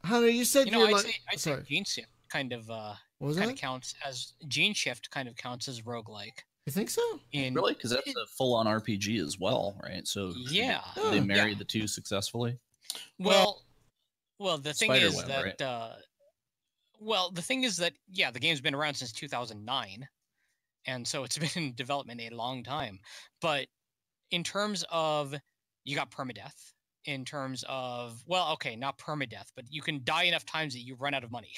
Hunter, you said you're I'd like... say Gene Shift kind of counts as roguelike. You think so? Really? Because that's a full-on RPG as well, right? So yeah, they married the two successfully. Well, the thing is Spiderweb, that right? the thing is that the game's been around since 2009, and so it's been in development a long time. But in terms of you got permadeath. In terms of not permadeath, but you can die enough times that you run out of money.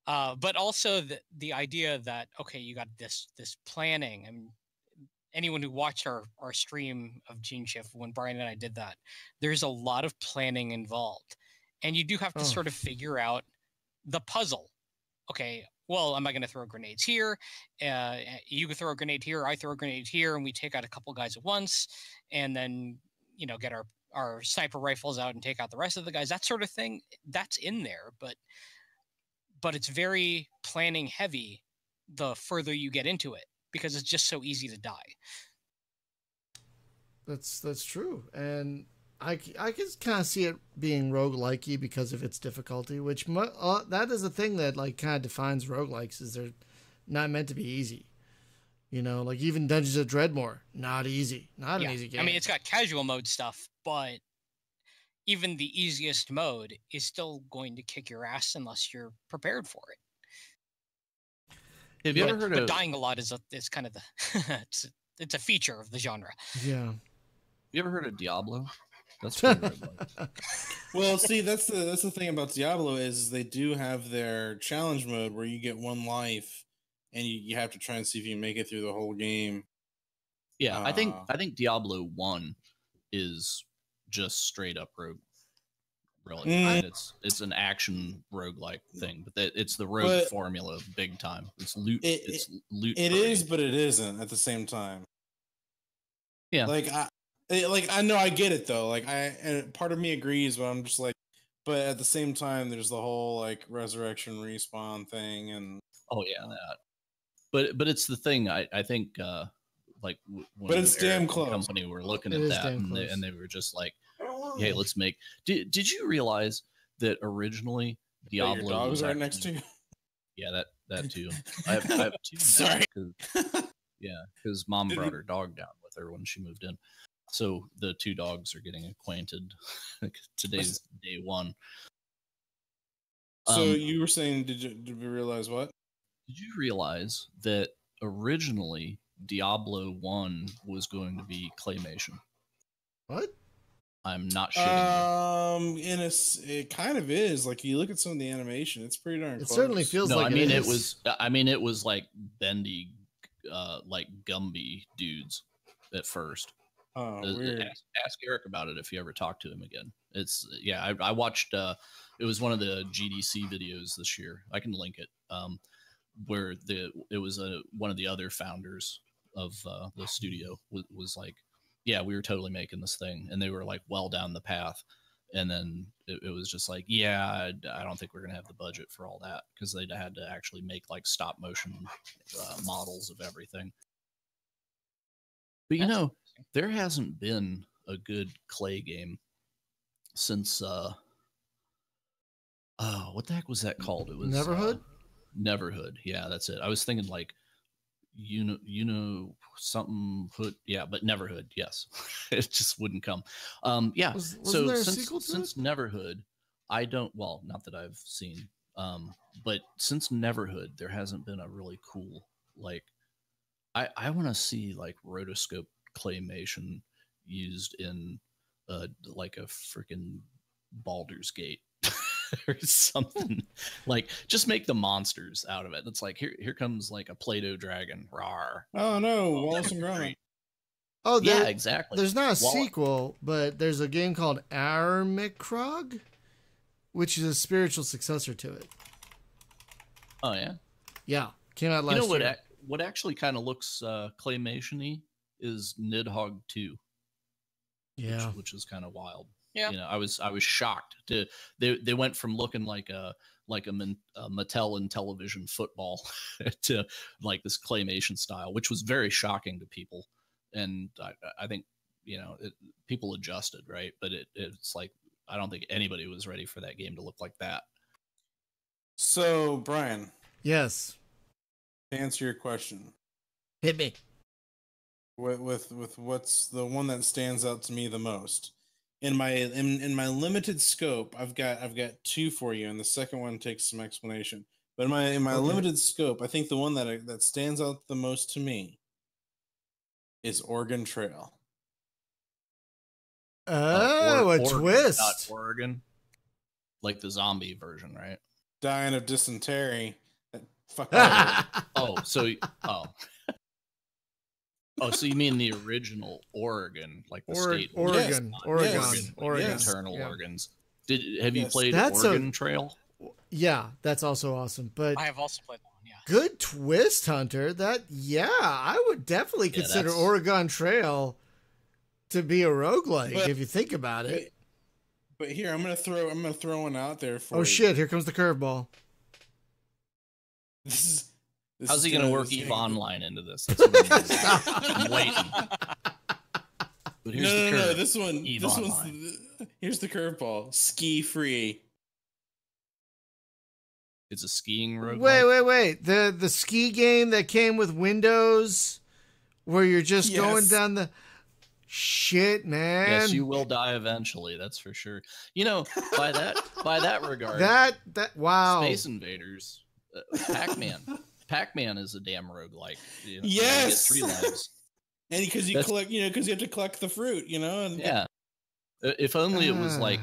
But also the idea that you got this planning. I mean, anyone who watched our stream of Gene Shift when Brian and I did that, there's a lot of planning involved, and you do have to sort of figure out the puzzle. Okay, well, am I going to throw grenades here? You can throw a grenade here, I throw a grenade here, and we take out a couple guys at once, and then get our sniper rifles out and take out the rest of the guys. That sort of thing, that's in there, but it's very planning heavy the further you get into it, because it's just so easy to die. That's true, and I can kind of see it being roguelikey because of its difficulty, which that is a thing that like kind of defines roguelikes, is they're not meant to be easy. Like even Dungeons of Dreadmore, not easy, not an easy game. I mean, it's got casual mode stuff, but even the easiest mode is still going to kick your ass unless you're prepared for it. Have you ever heard of dying a lot is kind of the it's a feature of the genre. Yeah. You ever heard of Diablo? That's pretty Well, see, that's the thing about Diablo is they do have their challenge mode where you get one life and you have to try and see if you can make it through the whole game. Yeah, I think Diablo 1 is just straight up rogue. Really, it's an action roguelike thing, but it's the rogue formula big time. It's loot. It's loot. It is, but it isn't at the same time. Yeah, I know I get it though. And part of me agrees, but I'm just like, but at the same time, there's the whole like resurrection respawn thing, and that. But it's the thing. I think but it's damn close. Company were looking at that, and they were just like, "Hey, let's make." Did you realize that originally Diablo your dog was right next to you? Yeah, that too. I have two. Sorry. Because mom brought her dog down with her when she moved in, so the two dogs are getting acquainted. Today's day one. So you were saying, did we realize what? Did you realize that originally Diablo 1 was going to be claymation? What? I'm not shitting you. It kind of is. Like you look at some of the animation, it's pretty darn close. It certainly feels like it was like bendy, like Gumby dudes at first. Oh, weird. Ask Eric about it if you ever talk to him again. It's I watched. It was one of the GDC videos this year. I can link it. Where it was one of the other founders of the studio was like, yeah, we were totally making this thing, and they were like well down the path, and then it was just like, yeah, I don't think we're gonna have the budget for all that, because they had to actually make like stop motion models of everything. But there hasn't been a good clay game since what the heck was that called? It was Neverhood. Neverhood, yeah, that's it. I was thinking like something hood, yeah, but Neverhood, yes. It just wouldn't come. So there a sequel to since Neverhood, not that I've seen, but since Neverhood, there hasn't been a really cool, like, I want to see like rotoscope claymation used in like a freaking Baldur's Gate or something. Like, just make the monsters out of it. It's like, here comes like a Play-Doh dragon. Rawr. Oh no, Wallace and Gromit. Oh yeah, exactly. There's not a sequel, but there's a game called Armikrog, which is a spiritual successor to it. Oh yeah, yeah, came out last year. What actually kind of looks claymation-y is Nidhogg 2. Yeah, which is kind of wild. Yeah, I was shocked to they went from looking like a Mattel and television football to like this claymation style, which was very shocking to people. And I think people adjusted, right? But it's like I don't think anybody was ready for that game to look like that. So, Brian. Yes. To answer your question. Hit me. With what's the one that stands out to me the most? In my limited scope, I've got two for you, and the second one takes some explanation. But in my limited scope, I think the one that stands out the most to me is Oregon Trail. Oh, a Oregon, twist! Not Oregon, like the zombie version, right? Dying of dysentery. Fuck. So you mean the original Oregon, like the state? Oregon, yes. Oregon, internal yeah. organs. Have you played That's Oregon Trail? Yeah, that's also awesome. But I have also played that one. Yeah. Good twist, Hunter. I would definitely consider Oregon Trail to be a roguelike if you think about it. But here, I'm gonna throw one out there for you. Oh shit! Here comes the curveball. How's he gonna work EVE Online into this? That's what I'm waiting. But here's no. This one's here's the curveball. Ski free. It's a skiing rogue. Wait. The ski game that came with Windows, where you're just going down the shit, man. Yes, you will die eventually. That's for sure. You know, by that regard, that wow. Space Invaders, Pacman is a damn roguelike. You know, yes, you get 3 lives. And because you collect, because you have to collect the fruit, and yeah. If only it was like,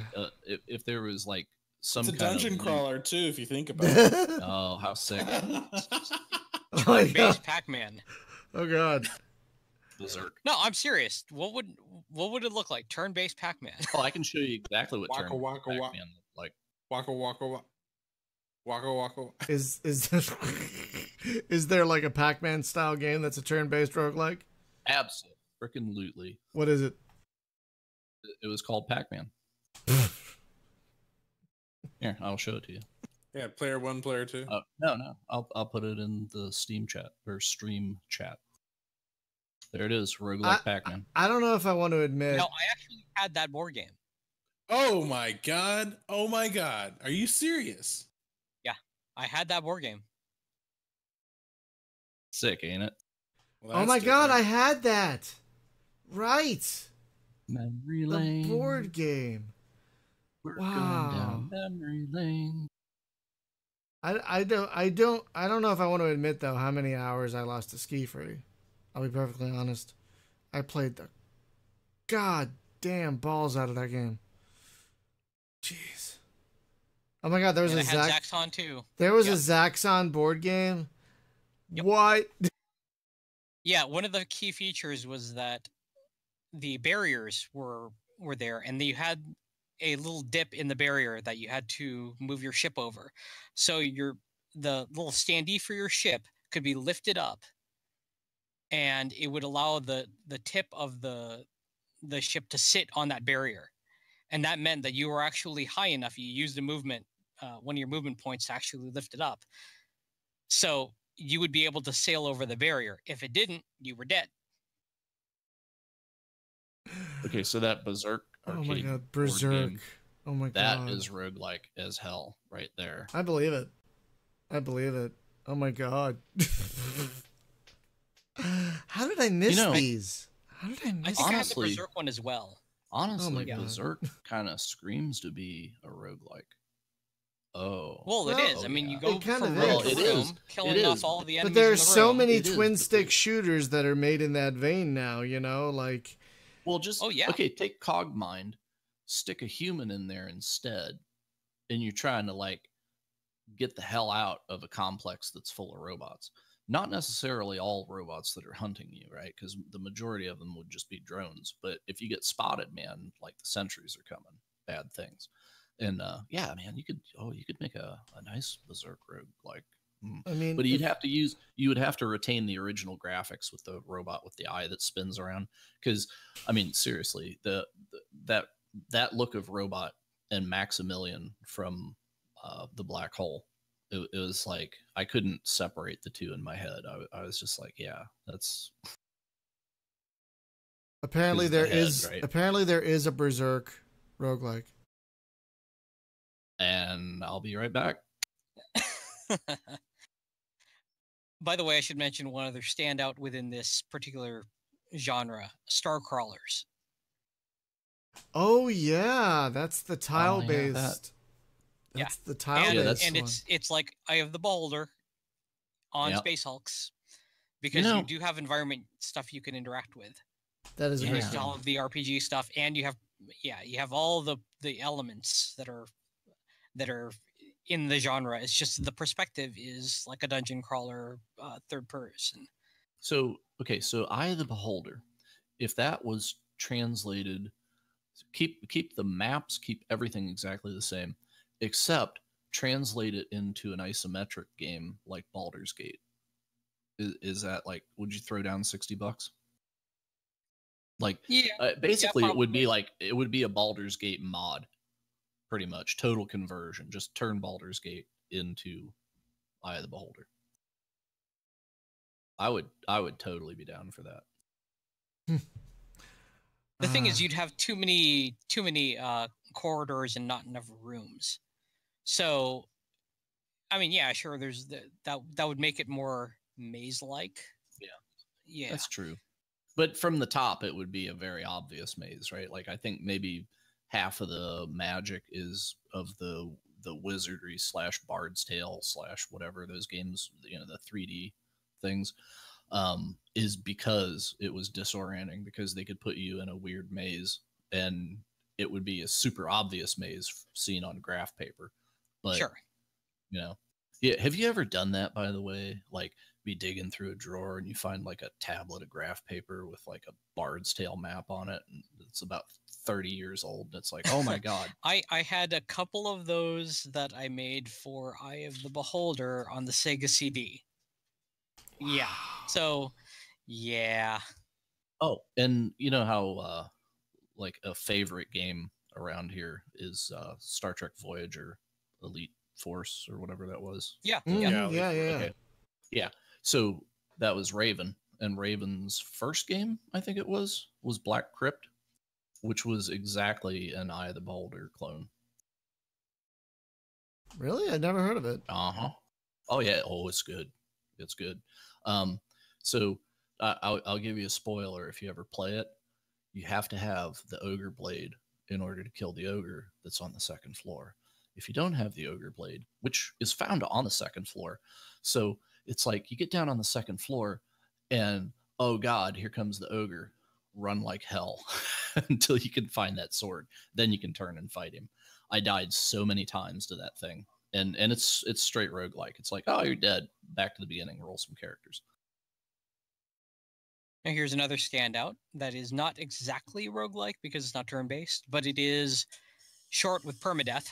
if there was like some it's a kind dungeon of crawler too, if you think about it. Oh, how sick! Turn-based Pacman. Oh god. Berserk. No, I'm serious. What would it look like? Turn-based Pacman. Oh, I can show you exactly what Waka waka Pacman waka. looked like. Waka waka waka. Waka waka. Is there like a Pac-Man style game that's a turn-based roguelike? Absolutely. What is it? It was called Pacman. Here, I'll show it to you. Yeah, player 1, player 2. No. I'll put it in the Steam chat or stream chat. There it is, roguelike Pacman. I don't know if I want to admit. No, I actually had that board game. Oh my god! Are you serious? Yeah, I had that board game. Sick, ain't it? Well, oh my god, I had that. Right. Memory lane. The board game. We're going down memory lane. I don't know if I want to admit though how many hours I lost to Ski Free. I'll be perfectly honest. I played the goddamn balls out of that game. Jeez. Oh my god, there was a Zaxxon too. There was a Zaxxon board game. Yep. What? Yeah, one of the key features was that the barriers were there, and you had a little dip in the barrier that you had to move your ship over. So the little standee for your ship could be lifted up, and it would allow the tip of the ship to sit on that barrier. And that meant that you were actually high enough. You used a movement, one of your movement points to actually lift it up. So you would be able to sail over the barrier. If it didn't, you were dead. Okay, so that Berserk arcade. Oh my god, Berserk. Game, oh my god. That is roguelike as hell right there. I believe it. Oh my god. How did I miss these? How did I miss I think I had the Berserk one as well. Honestly, Berserk kind of screams to be a roguelike. Oh. Well, it is. I mean, you go from room to room, killing off all the enemies. But there's so many twin-stick shooters that are made in that vein now, like... Well, just... Okay, take Cogmind, stick a human in there instead, and you're trying to, get the hell out of a complex that's full of robots. Not necessarily all robots that are hunting you, right? Because the majority of them would just be drones. But if you get spotted, man, the sentries are coming. Bad things. And man, you could make a nice Berserk rogue. I mean, but you would have to retain the original graphics with the robot with the eye that spins around. Because I mean, seriously, that look of robot and Maximilian from the Black Hole, it was like I couldn't separate the two in my head. I was just like, yeah, that's. Apparently there is a Berserk roguelike. and I'll be right back. By the way, I should mention one other standout within this particular genre, star crawlers. Oh yeah, that's the tile based. Yeah, That's the tile based. And it's like Eye of the Beholder on Space Hulks, because you do have environment stuff you can interact with. That is very all of the RPG stuff, and you have all the elements that are in the genre. It's just the perspective is like a dungeon crawler, third person. So Eye of the Beholder, if that was translated, keep the maps, keep everything exactly the same, except translate it into an isometric game like Baldur's Gate. Is that like, would you throw down $60? Like, basically, it would be a Baldur's Gate mod, pretty much total conversion. Just turn Baldur's Gate into Eye of the Beholder. I would totally be down for that. The thing is, you'd have too many corridors and not enough rooms. So, I mean, yeah, sure. There's that would make it more maze-like. Yeah, that's true. But from the top, it would be a very obvious maze, right? Like, I think maybe half of the magic is of the wizardry / Bard's Tale / whatever those games, the 3D things, is because it was disorienting, because they could put you in a weird maze and it would be a super obvious maze seen on graph paper. But, sure. Yeah. Have you ever done that, by the way? Like, be digging through a drawer and you find like a tablet of graph paper with like a Bard's Tale map on it, and it's about 30 years old. And it's like, oh my God. I had a couple of those that I made for Eye of the Beholder on the Sega CD. Wow. Yeah. So, yeah. Oh, and you know how like a favorite game around here is Star Trek Voyager Elite Force or whatever that was. Yeah. Yeah. Okay. Yeah. So that was Raven, and Raven's first game, I think it was Black Crypt, which was exactly an Eye of the Beholder clone. Really? I'd never heard of it. Uh-huh. Oh yeah. Oh, it's good. It's good. So I'll give you a spoiler. If you ever play it, you have to have the ogre blade in order to kill the ogre that's on the second floor. If you don't have the ogre blade, which is found on the second floor, so it's like you get down on the second floor and, oh God, here comes the ogre. Run like hell until you can find that sword. Then you can turn and fight him. I died so many times to that thing. And it's straight roguelike. It's like, oh, you're dead. Back to the beginning. Roll some characters. Now here's another standout that is not exactly roguelike because it's not turn-based, but it is short with permadeath.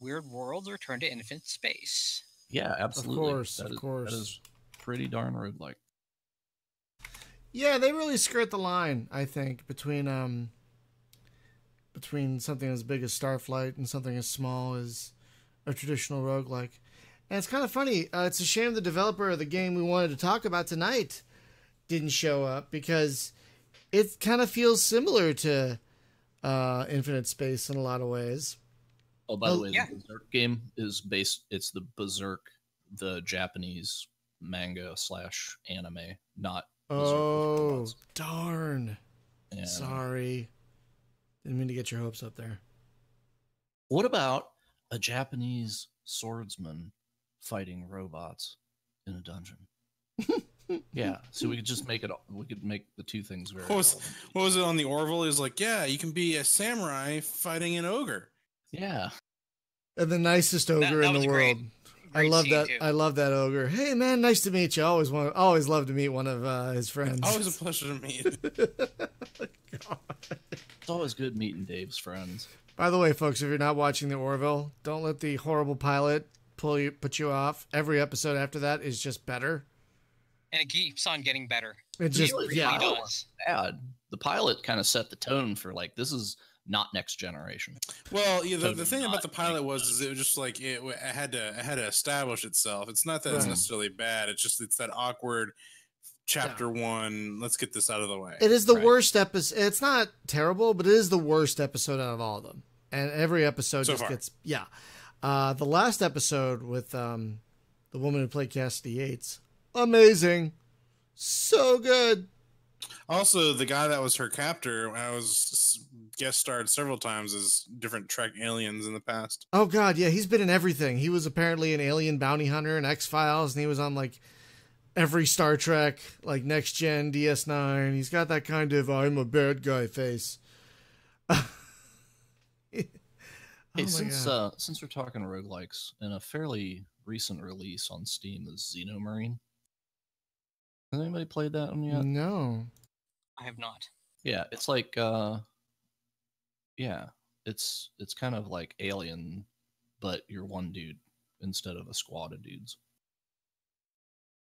Weird Worlds Return to Infinite Space. Yeah, absolutely. Of course. That is pretty darn roguelike. Yeah, they really skirt the line, I think, between something as big as Starflight and something as small as a traditional roguelike. And it's kind of funny. It's a shame the developer of the game we wanted to talk about tonight didn't show up, because it kind of feels similar to Infinite Space in a lot of ways. Oh, by the way, the Berserk game is based. It's the Berserk, the Japanese manga / anime, not. Oh, darn. Yeah. Sorry. Didn't mean to get your hopes up there. What about a Japanese swordsman fighting robots in a dungeon? Yeah, so we could just make it. We could make the two things very. What was it on the Orville? Is like, yeah, you can be a samurai fighting an ogre. Yeah, and the nicest ogre in the world. I love that. Too. I love that ogre. Hey man, nice to meet you. Always love to meet one of his friends. Always a pleasure to meet. It's always good meeting Dave's friends. By the way, folks, if you're not watching the Orville, don't let the horrible pilot put you off. Every episode after that is just better. And it keeps on getting better. It just really does. Bad. The pilot kind of set the tone for like, this is not next generation. Well, yeah, the thing about the pilot was it was just like it had to establish itself. It's not that it's necessarily bad. It's that awkward chapter 1. Let's get this out of the way. It is the worst episode. It's not terrible, but it is the worst episode out of all of them. And every episode just gets The last episode with the woman who played Cassidy Yates, amazing, so good. Also, the guy that was her captor, I was guest starred several times as different Trek aliens in the past. Oh God, yeah, he's been in everything. He was apparently an alien bounty hunter in X-Files, and he was on like every Star Trek, like Next Gen, DS9. He's got that kind of I'm a bad guy face. Hey, since we're talking roguelikes, and a fairly recent release on Steam is Xenomarine. Has anybody played that one yet? No. I have not. Yeah, it's like it's kind of like Alien, but you're one dude instead of a squad of dudes.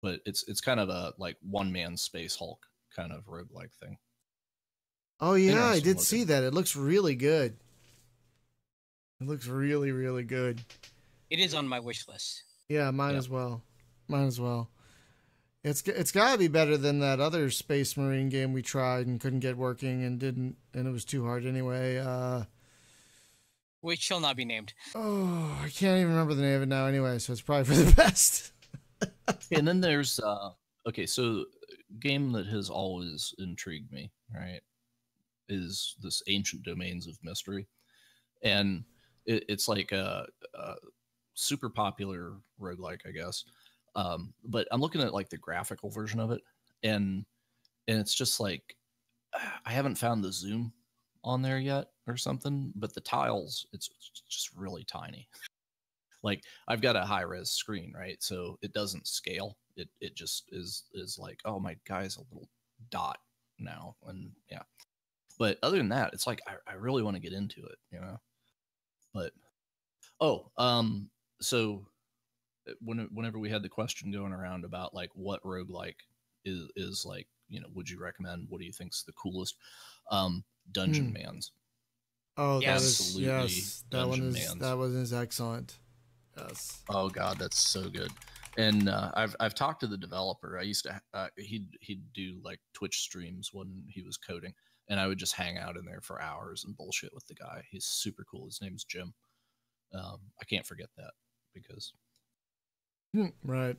But it's kind of a like one man Space Hulk kind of roguelike thing. Oh yeah, I did see that. It looks really good. It looks really, really good. It is on my wish list. Yeah, mine as well. Mine as well. It's got to be better than that other Space Marine game we tried and couldn't get working and it was too hard anyway. Which shall not be named. Oh, I can't even remember the name of it now anyway, so it's probably for the best. And then there's okay, so game that has always intrigued me, right, is this Ancient Domains of Mystery. And it's like a super popular roguelike, I guess. But I'm looking at like the graphical version of it, and it's just like I haven't found the zoom on there yet or something, but the tiles, it's just really tiny. Like I've got a high res screen, right? So it doesn't scale. It just is like, oh, my guy's a little dot now. And yeah. But other than that, it's like I really want to get into it, you know? But so whenever we had the question going around about like what roguelike is like, you know, would you recommend? What do you think's the coolest? Dungeon Mans. Oh, yes. That one is excellent. Yes. Oh God, that's so good. And I've talked to the developer. I used to he'd do like Twitch streams when he was coding, and I would just hang out in there for hours and bullshit with the guy. He's super cool. His name's Jim. I can't forget that because right.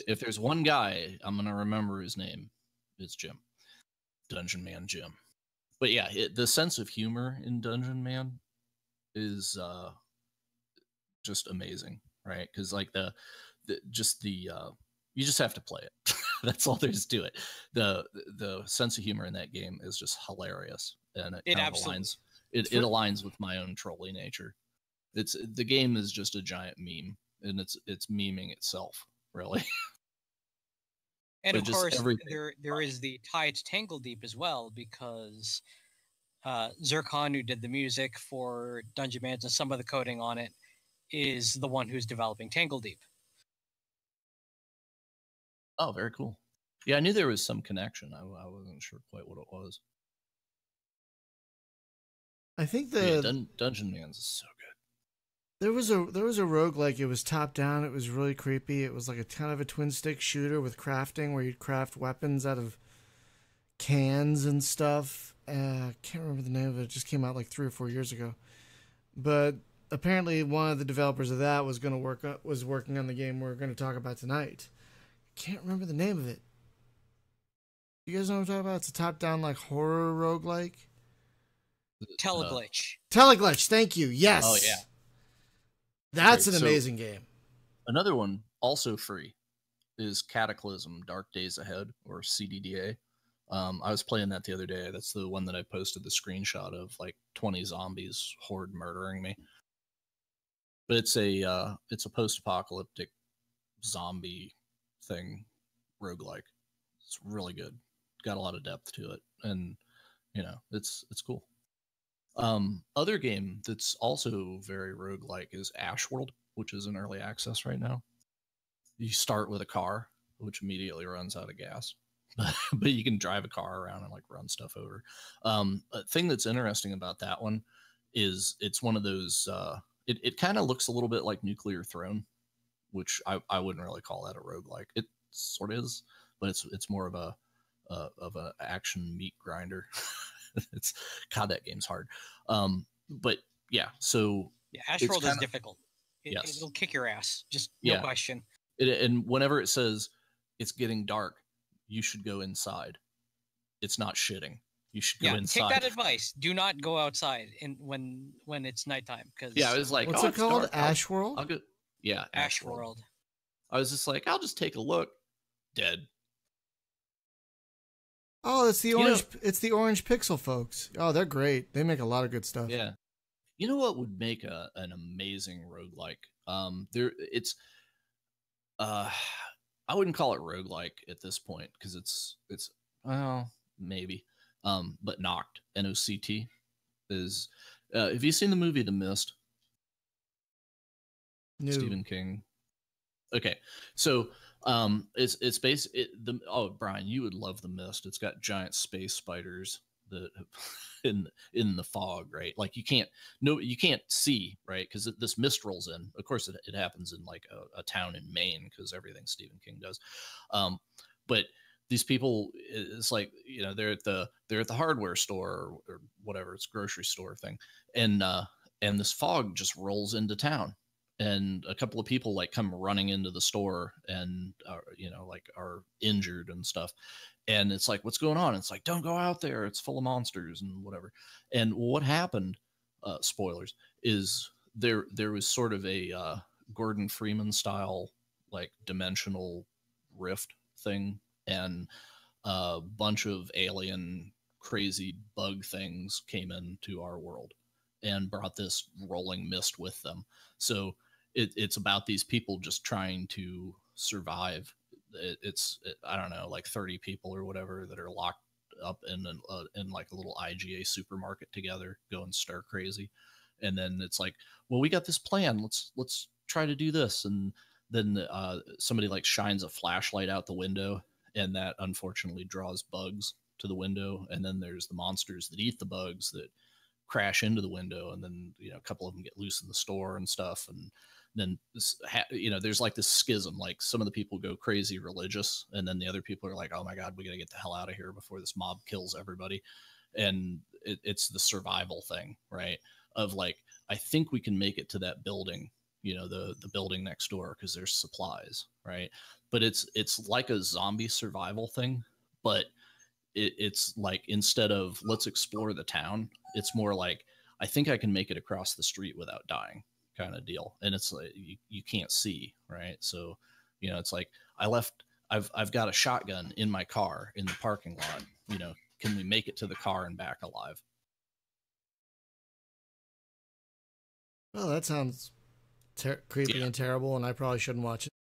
If there's one guy I'm gonna remember his name, it's Jim. Dungeon Man Jim. But yeah, the sense of humor in Dungeon Man is just amazing, right? Because like you just have to play it. That's all there is to it. The sense of humor in that game is just hilarious, and it aligns. It aligns with my own trolly nature. The game is just a giant meme, and it's memeing itself, really. And of course, there is the tie to Tangle Deep as well, because Zircon, who did the music for Dungeon Mans and some of the coding on it, is the one who's developing Tangle Deep. Oh, very cool. Yeah, I knew there was some connection. I wasn't sure quite what it was. I think Dungeon Mans is so good. There was a roguelike. It was top down. It was really creepy. It was like a kind of a twin stick shooter with crafting, where you'd craft weapons out of cans and stuff. I can't remember the name of it. It just came out like 3 or 4 years ago. But apparently, one of the developers of that was working on the game we're going to talk about tonight. Can't remember the name of it. You guys know what I'm talking about? It's a top down like horror roguelike. Teleglitch. Teleglitch. Thank you. Yes. Oh yeah. That's an amazing game. Another one, also free, is Cataclysm Dark Days Ahead, or CDDA. I was playing that the other day. That's the one that I posted the screenshot of, like 20 zombies horde murdering me. But it's a post-apocalyptic zombie thing, roguelike. It's really good. Got a lot of depth to it, and you know, it's cool. Other game that's also very roguelike is Ashworld, which is in early access right now. You start with a car, which immediately runs out of gas, but you can drive a car around and like run stuff over. A thing that's interesting about that one is it's one of those. It kind of looks a little bit like Nuclear Throne, which I wouldn't really call that a roguelike. It sort of is, but it's more of a action meat grinder. God, that game's hard. But yeah, so yeah, Ashworld is difficult. It'll kick your ass. Just no question. And whenever it says it's getting dark, you should go inside. It's not shitting. You should go inside. Take that advice. Do not go outside when it's nighttime. Because I was like, what's it called? Ash World? I'll go. Yeah, Ash World. I was just like, I'll just take a look. Dead. Oh, it's the orange. It's the Orange Pixel folks. Oh, they're great. They make a lot of good stuff. Yeah. You know what would make an amazing roguelike? I wouldn't call it roguelike at this point because it's well, maybe. But Noct, N-O-C-T, is. Have you seen the movie The Mist? No. Stephen King. Okay, so it's based. Brian, you would love The Mist. It's got giant space spiders that in the fog, right? Like you can't see, right? Because this mist rolls in. Of course, it happens in like a town in Maine because everything Stephen King does. But these people, it's like, you know, they're at the hardware store or whatever, it's grocery store thing, and this fog just rolls into town. And a couple of people like come running into the store and are injured and stuff. And it's like, what's going on? It's like, don't go out there. It's full of monsters and whatever. And what happened, spoilers, is there was sort of a Gordon Freeman style, like dimensional rift thing. And a bunch of alien crazy bug things came into our world and brought this rolling mist with them. So it's about these people just trying to survive. I don't know, like 30 people or whatever that are locked up in like a little IGA supermarket together, going stir crazy. And then it's like, well, we got this plan. Let's try to do this. And then somebody like shines a flashlight out the window, and that unfortunately draws bugs to the window. And then there's the monsters that eat the bugs that crash into the window, and then a couple of them get loose in the store and stuff. And then there's like this schism. Like some of the people go crazy religious, and then the other people are like, oh my god, we gotta get the hell out of here before this mob kills everybody. And it's the survival thing, right? Of like, I think we can make it to that building, the building next door, because there's supplies, right? But it's like a zombie survival thing, but it's like, instead of let's explore the town, it's more like, I think I can make it across the street without dying, kind of deal. And it's like you can't see, right? So it's like, I've got a shotgun in my car in the parking lot. Can we make it to the car and back alive? Well, that sounds creepy and terrible, and I probably shouldn't watch it.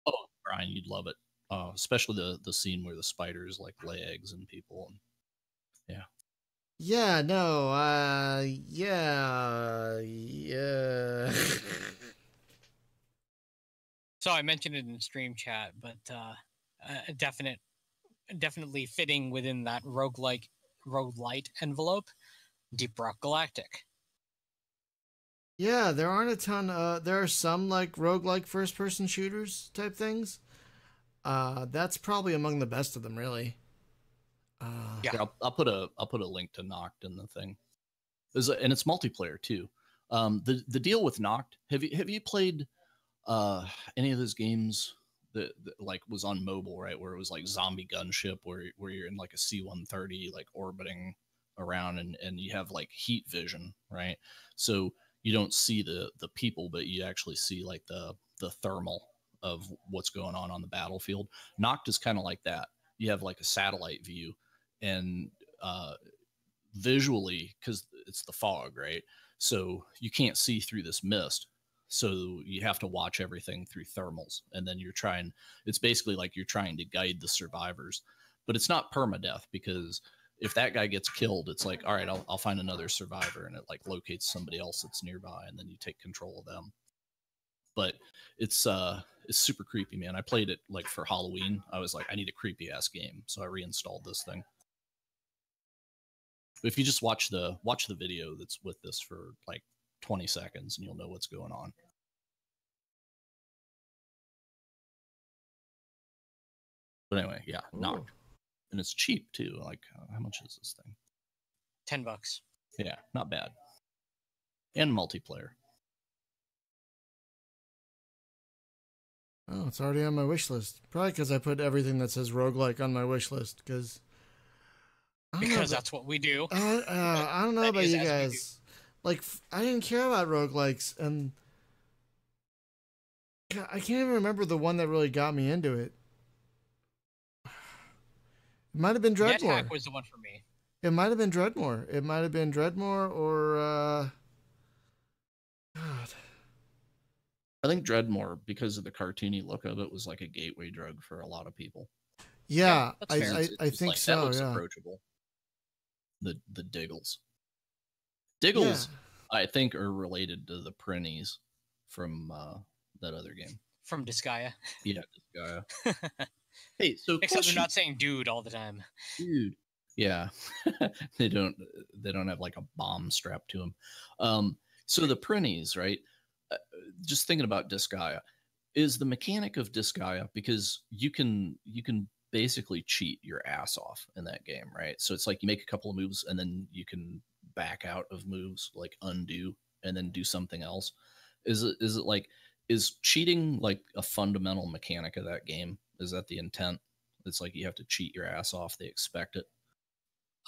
Oh, Brian, you'd love it. Especially the scene where the spiders like lay eggs in people. And yeah. Yeah, no, yeah. So I mentioned it in stream chat, but definitely fitting within that roguelite envelope, Deep Rock Galactic. Yeah, there aren't a ton. There are some like roguelike first-person shooters type things. That's probably among the best of them, really. Yeah, I'll put a link to Noct in the thing. And it's multiplayer too. The deal with Noct. Have you played any of those games that like was on mobile, right? Where it was like Zombie Gunship, where you're in like a C-130 like orbiting around, and you have like heat vision, right? So you don't see the people, but you actually see like the thermal of what's going on the battlefield. Noct is kind of like that. You have like a satellite view, and visually, because it's the fog, right? So you can't see through this mist. So you have to watch everything through thermals. And then it's basically like you're trying to guide the survivors. But it's not permadeath, because if that guy gets killed, it's like, all right, I'll find another survivor, and it like locates somebody else that's nearby, and then you take control of them. But it's super creepy, man. I played it like for Halloween. I was like, I need a creepy ass game, so I reinstalled this thing. But if you just watch the video that's with this for like 20 seconds, and you'll know what's going on. But anyway, yeah, Noct. And it's cheap too. Like, how much is this thing? $10. Yeah, not bad. And multiplayer. Oh, it's already on my wish list. Probably because I put everything that says roguelike on my wish list. Because that's what we do. I don't know about you guys. Like, I didn't care about roguelikes, and God, I can't even remember the one that really got me into it. It might have been Dreadmore. Nethack was the one for me. It might have been Dreadmore. It might have been Dreadmore or God. I think Dreadmore, because of the cartoony look of it, was like a gateway drug for a lot of people. Yeah, that's fair. I think like, so. That looks yeah. approachable. The Diggles. Diggles, yeah. I think, are related to the Prinnies from that other game. From Disgaea. Yeah, Disgaea. Hey, so except they're not saying dude all the time. Dude. Yeah. they don't have like a bomb strapped to them. So the Prinnies, right? Just thinking about Disgaea, is the mechanic of Disgaea, because you can basically cheat your ass off in that game, right? So it's like you make a couple of moves and then you can back out of moves, like undo, and then do something else. Is cheating like a fundamental mechanic of that game? Is that the intent? It's like you have to cheat your ass off. They expect it.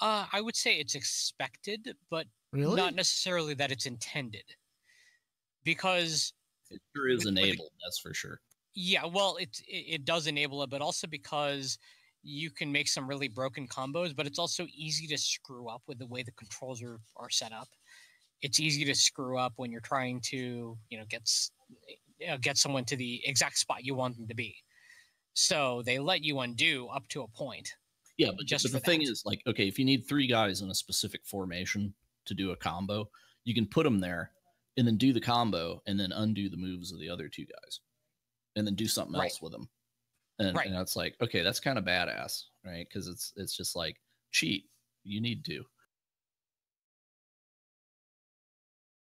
I would say it's expected, but not necessarily that it's intended. Because it sure is enabled, that's for sure. Yeah, well, it does enable it, but also because you can make some really broken combos, but it's also easy to screw up with the way the controls are set up. It's easy to screw up when you're trying to, get someone to the exact spot you want them to be. So they let you undo up to a point. Yeah, but the thing is, like, okay, if you need 3 guys in a specific formation to do a combo, you can put them there and then do the combo and then undo the moves of the other 2 guys and then do something else with them. And it's like, okay, that's kind of badass, right? Because it's just like, cheat. You need to.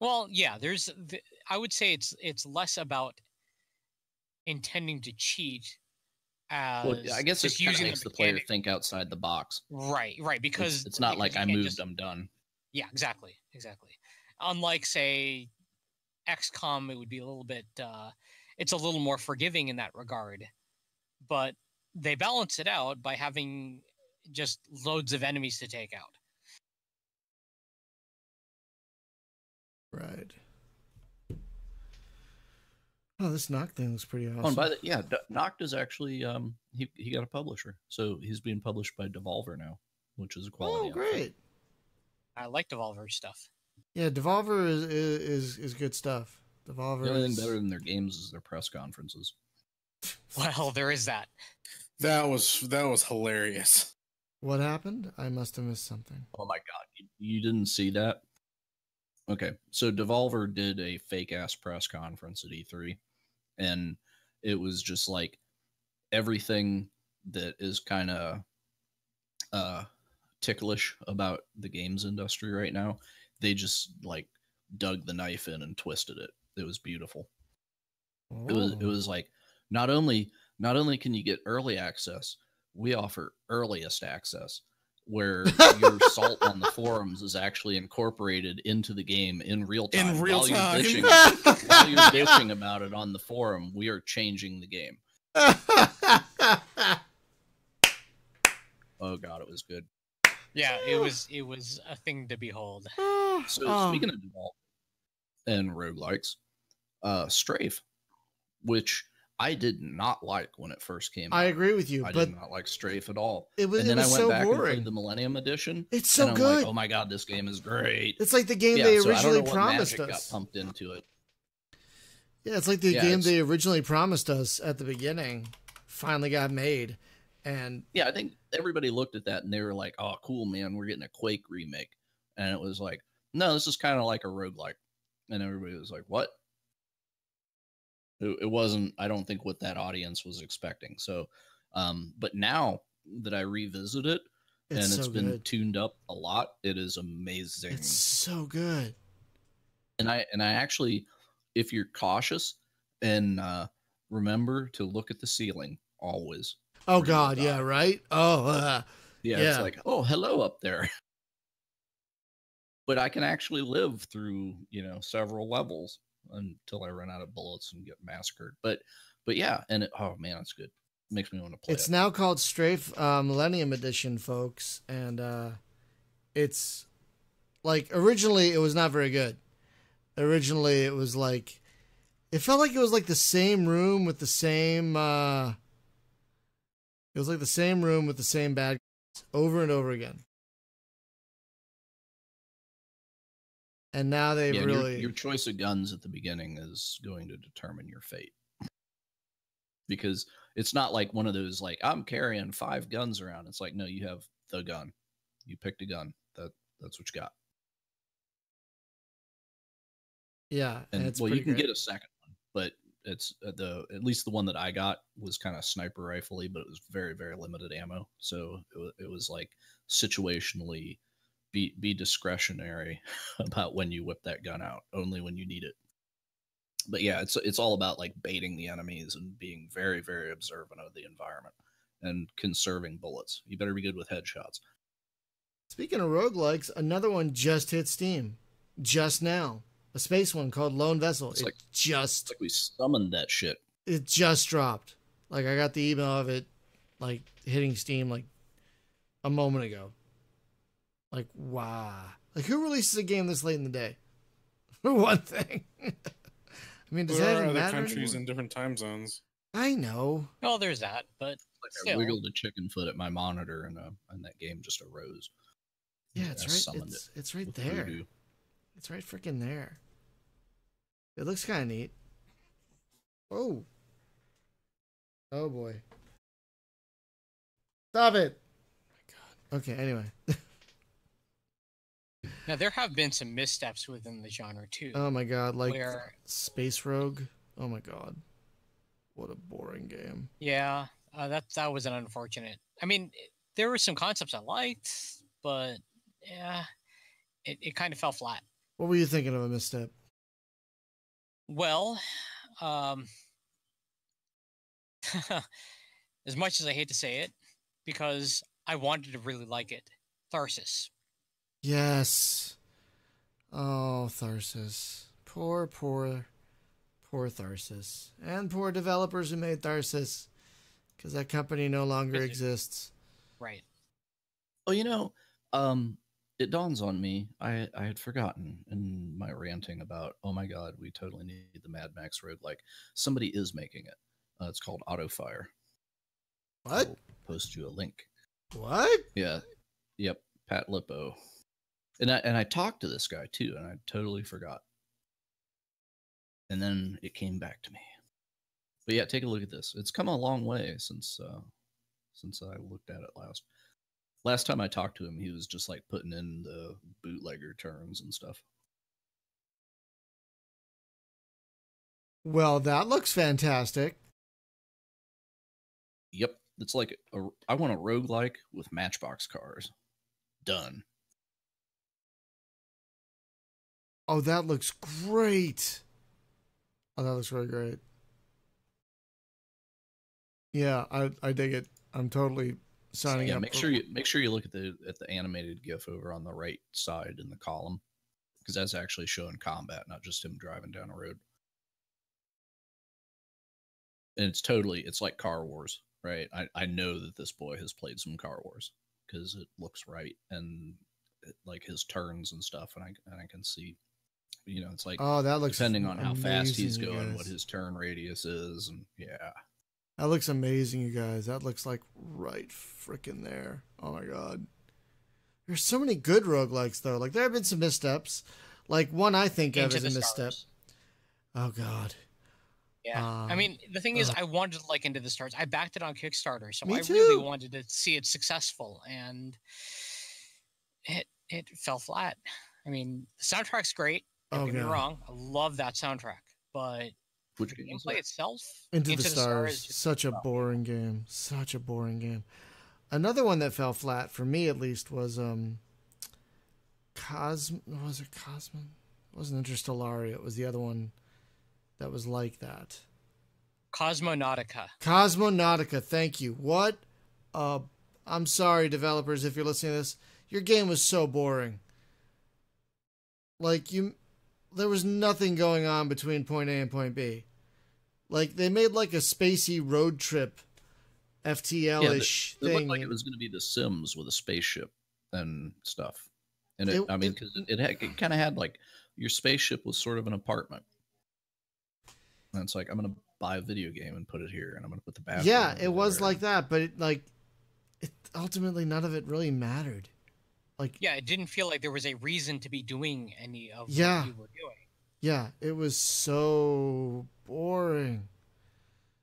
Well, yeah, I would say it's less about intending to cheat. Well, I guess it kind of makes the player think outside the box. Right, because it's not like I moved, I'm done. Yeah, exactly. Unlike, say, XCOM, it would be a little bit, it's a little more forgiving in that regard. But they balance it out by having just loads of enemies to take out. Right. Oh, this Noct thing looks pretty awesome. Oh, and by Noct is actually he got a publisher, so he's being published by Devolver now, which is a quality. Oh, great! I like Devolver stuff. Yeah, Devolver is good stuff. Devolver. The only thing better than their games is their press conferences. Well, there is that. That was hilarious. What happened? I must have missed something. Oh my god, you didn't see that? Okay, so Devolver did a fake-ass press conference at E3, and it was just like everything that is kind of ticklish about the games industry right now. They just like dug the knife in and twisted it. It was beautiful. Oh. It was like not only can you get early access, we offer earliest access, where your salt on the forums is actually incorporated into the game in real time. In real time. While you're bitching about it on the forum, we are changing the game. Oh god, it was good. Yeah, it was a thing to behold. So speaking of Devolver and roguelikes, Strafe, which I did not like when it first came out. I agree with you. I but did not like Strafe at all. And then I went so back boring. and played the Millennium Edition. It's so and I'm good. Like, oh my god, this game is great. It's like the game they originally promised magic us. Got pumped into it. Yeah, it's like the game they originally promised us at the beginning finally got made. And yeah, I think everybody looked at that and they were like, oh, cool, man, we're getting a Quake remake. And it was like, no, this is kind of like a roguelike. And everybody was like, what? It wasn't, I don't think, what that audience was expecting. So, but now that I revisit it, it's been tuned up a lot, it is amazing. It's so good. And I actually, if you're cautious and remember to look at the ceiling always. Oh god, yeah, right? Oh, yeah, it's like, oh, hello up there. But I can actually live through, several levels until I run out of bullets and get massacred. But But yeah, and oh man, it's good. Makes me want to play It's it. now called Strafe Millennium Edition, folks, and it's like originally it was not very good. Originally it was like it felt like it was like the same room with the same it was like the same room with the same bad guys over and over again. And now they've really your choice of guns at the beginning is going to determine your fate. Because it's not like one of those like I'm carrying 5 guns around. It's like no, you have the gun. You picked a gun. That's what you got. yeah, And it's well, you can great. get a second one, but it's at least the one that I got was kind of sniper rifle-y, but it was very, very limited ammo. So it was like situationally be discretionary about when you whip that gun out, only when you need it. But yeah, it's all about like baiting the enemies and being very, very observant of the environment and conserving bullets. You better be good with headshots. Speaking of roguelikes, another one just hit Steam just now. A space one called Lone Vessel. It's like we summoned that shit. It just dropped. Like I got the email of it like hitting Steam like a moment ago. Like wow. Like who releases a game this late in the day? For one thing. I mean, does that There are even other matter countries anymore? in different time zones. I know. Well, there's that, but I wiggled a chicken foot at my monitor, and that game just arose. Yeah, it's right. Summoned It's right with there. voodoo. It's right freaking there. It looks kind of neat. Oh. Oh boy. Stop it. Oh my God. Okay. Anyway. now there have been some missteps within the genre too. Oh my God. Like where Space Rogue. Oh my God. What a boring game. Yeah, that was an unfortunate. I mean, there were some concepts I liked, but yeah, it kind of fell flat. What were you thinking of a misstep? Well, as much as I hate to say it, because I wanted to really like it, Tharsis. Yes. Oh, Tharsis. Poor Tharsis. And poor developers who made Tharsis. Because that company no longer exists. Right. Well, it dawns on me. I had forgotten in my ranting about, oh my God, we totally need the Mad Max roguelike. Somebody is making it. It's called Autofire. What? I'll post you a link. What? Yeah. Yep. Pat Lippo. And I talked to this guy too, and I totally forgot. And then it came back to me. But yeah, take a look at this. It's come a long way since I looked at it last. Last time I talked to him, he was just like putting in the bootlegger turns and stuff. Well, that looks fantastic. Yep. It's like I want a roguelike with Matchbox cars. Done. Oh, that looks great. Oh, that looks really great. Yeah, I dig it. I'm totally signing up. Make sure you look at the animated GIF over on the right side in the column, because that's actually showing combat, not just him driving down a road. And it's like Car Wars, right? I know that this boy has played some Car Wars because it looks right, and like his turns and stuff, and I can see, it's like, oh, that looks depending on how fast he's amazing, going, what his turn radius is, and yeah. That looks amazing, you guys. That looks like right freaking there. Oh my God. There's so many good roguelikes though. Like there have been some missteps. Like one I think of as a misstep. Oh God. Yeah. I mean, the thing is, I wanted to like Into the Stars. I backed it on Kickstarter, so I too. really wanted to see it successful, and it fell flat. I mean, the soundtrack's great. Don't get me wrong. I love that soundtrack, but the gameplay itself, Into the Stars, such a boring game. Such a boring game. Another one that fell flat for me, at least, was Was it Cosmin? It wasn't Interstellaria. It was the other one that was like that. Cosmonautica. Cosmonautica. Thank you. What? I'm sorry, developers, if you're listening to this. Your game was so boring. Like there was nothing going on between point A and point B. Like they made like a spacey road trip FTL-ish it thing. looked like it was going to be The Sims with a spaceship and stuff. And it kind of had like your spaceship was sort of an apartment. And it's like, I'm going to buy a video game and put it here, and I'm going to put the bathroom. Yeah, it was like that, but it ultimately none of it really mattered. Like, yeah, it didn't feel like there was a reason to be doing any of what you were doing. Yeah, it was so boring.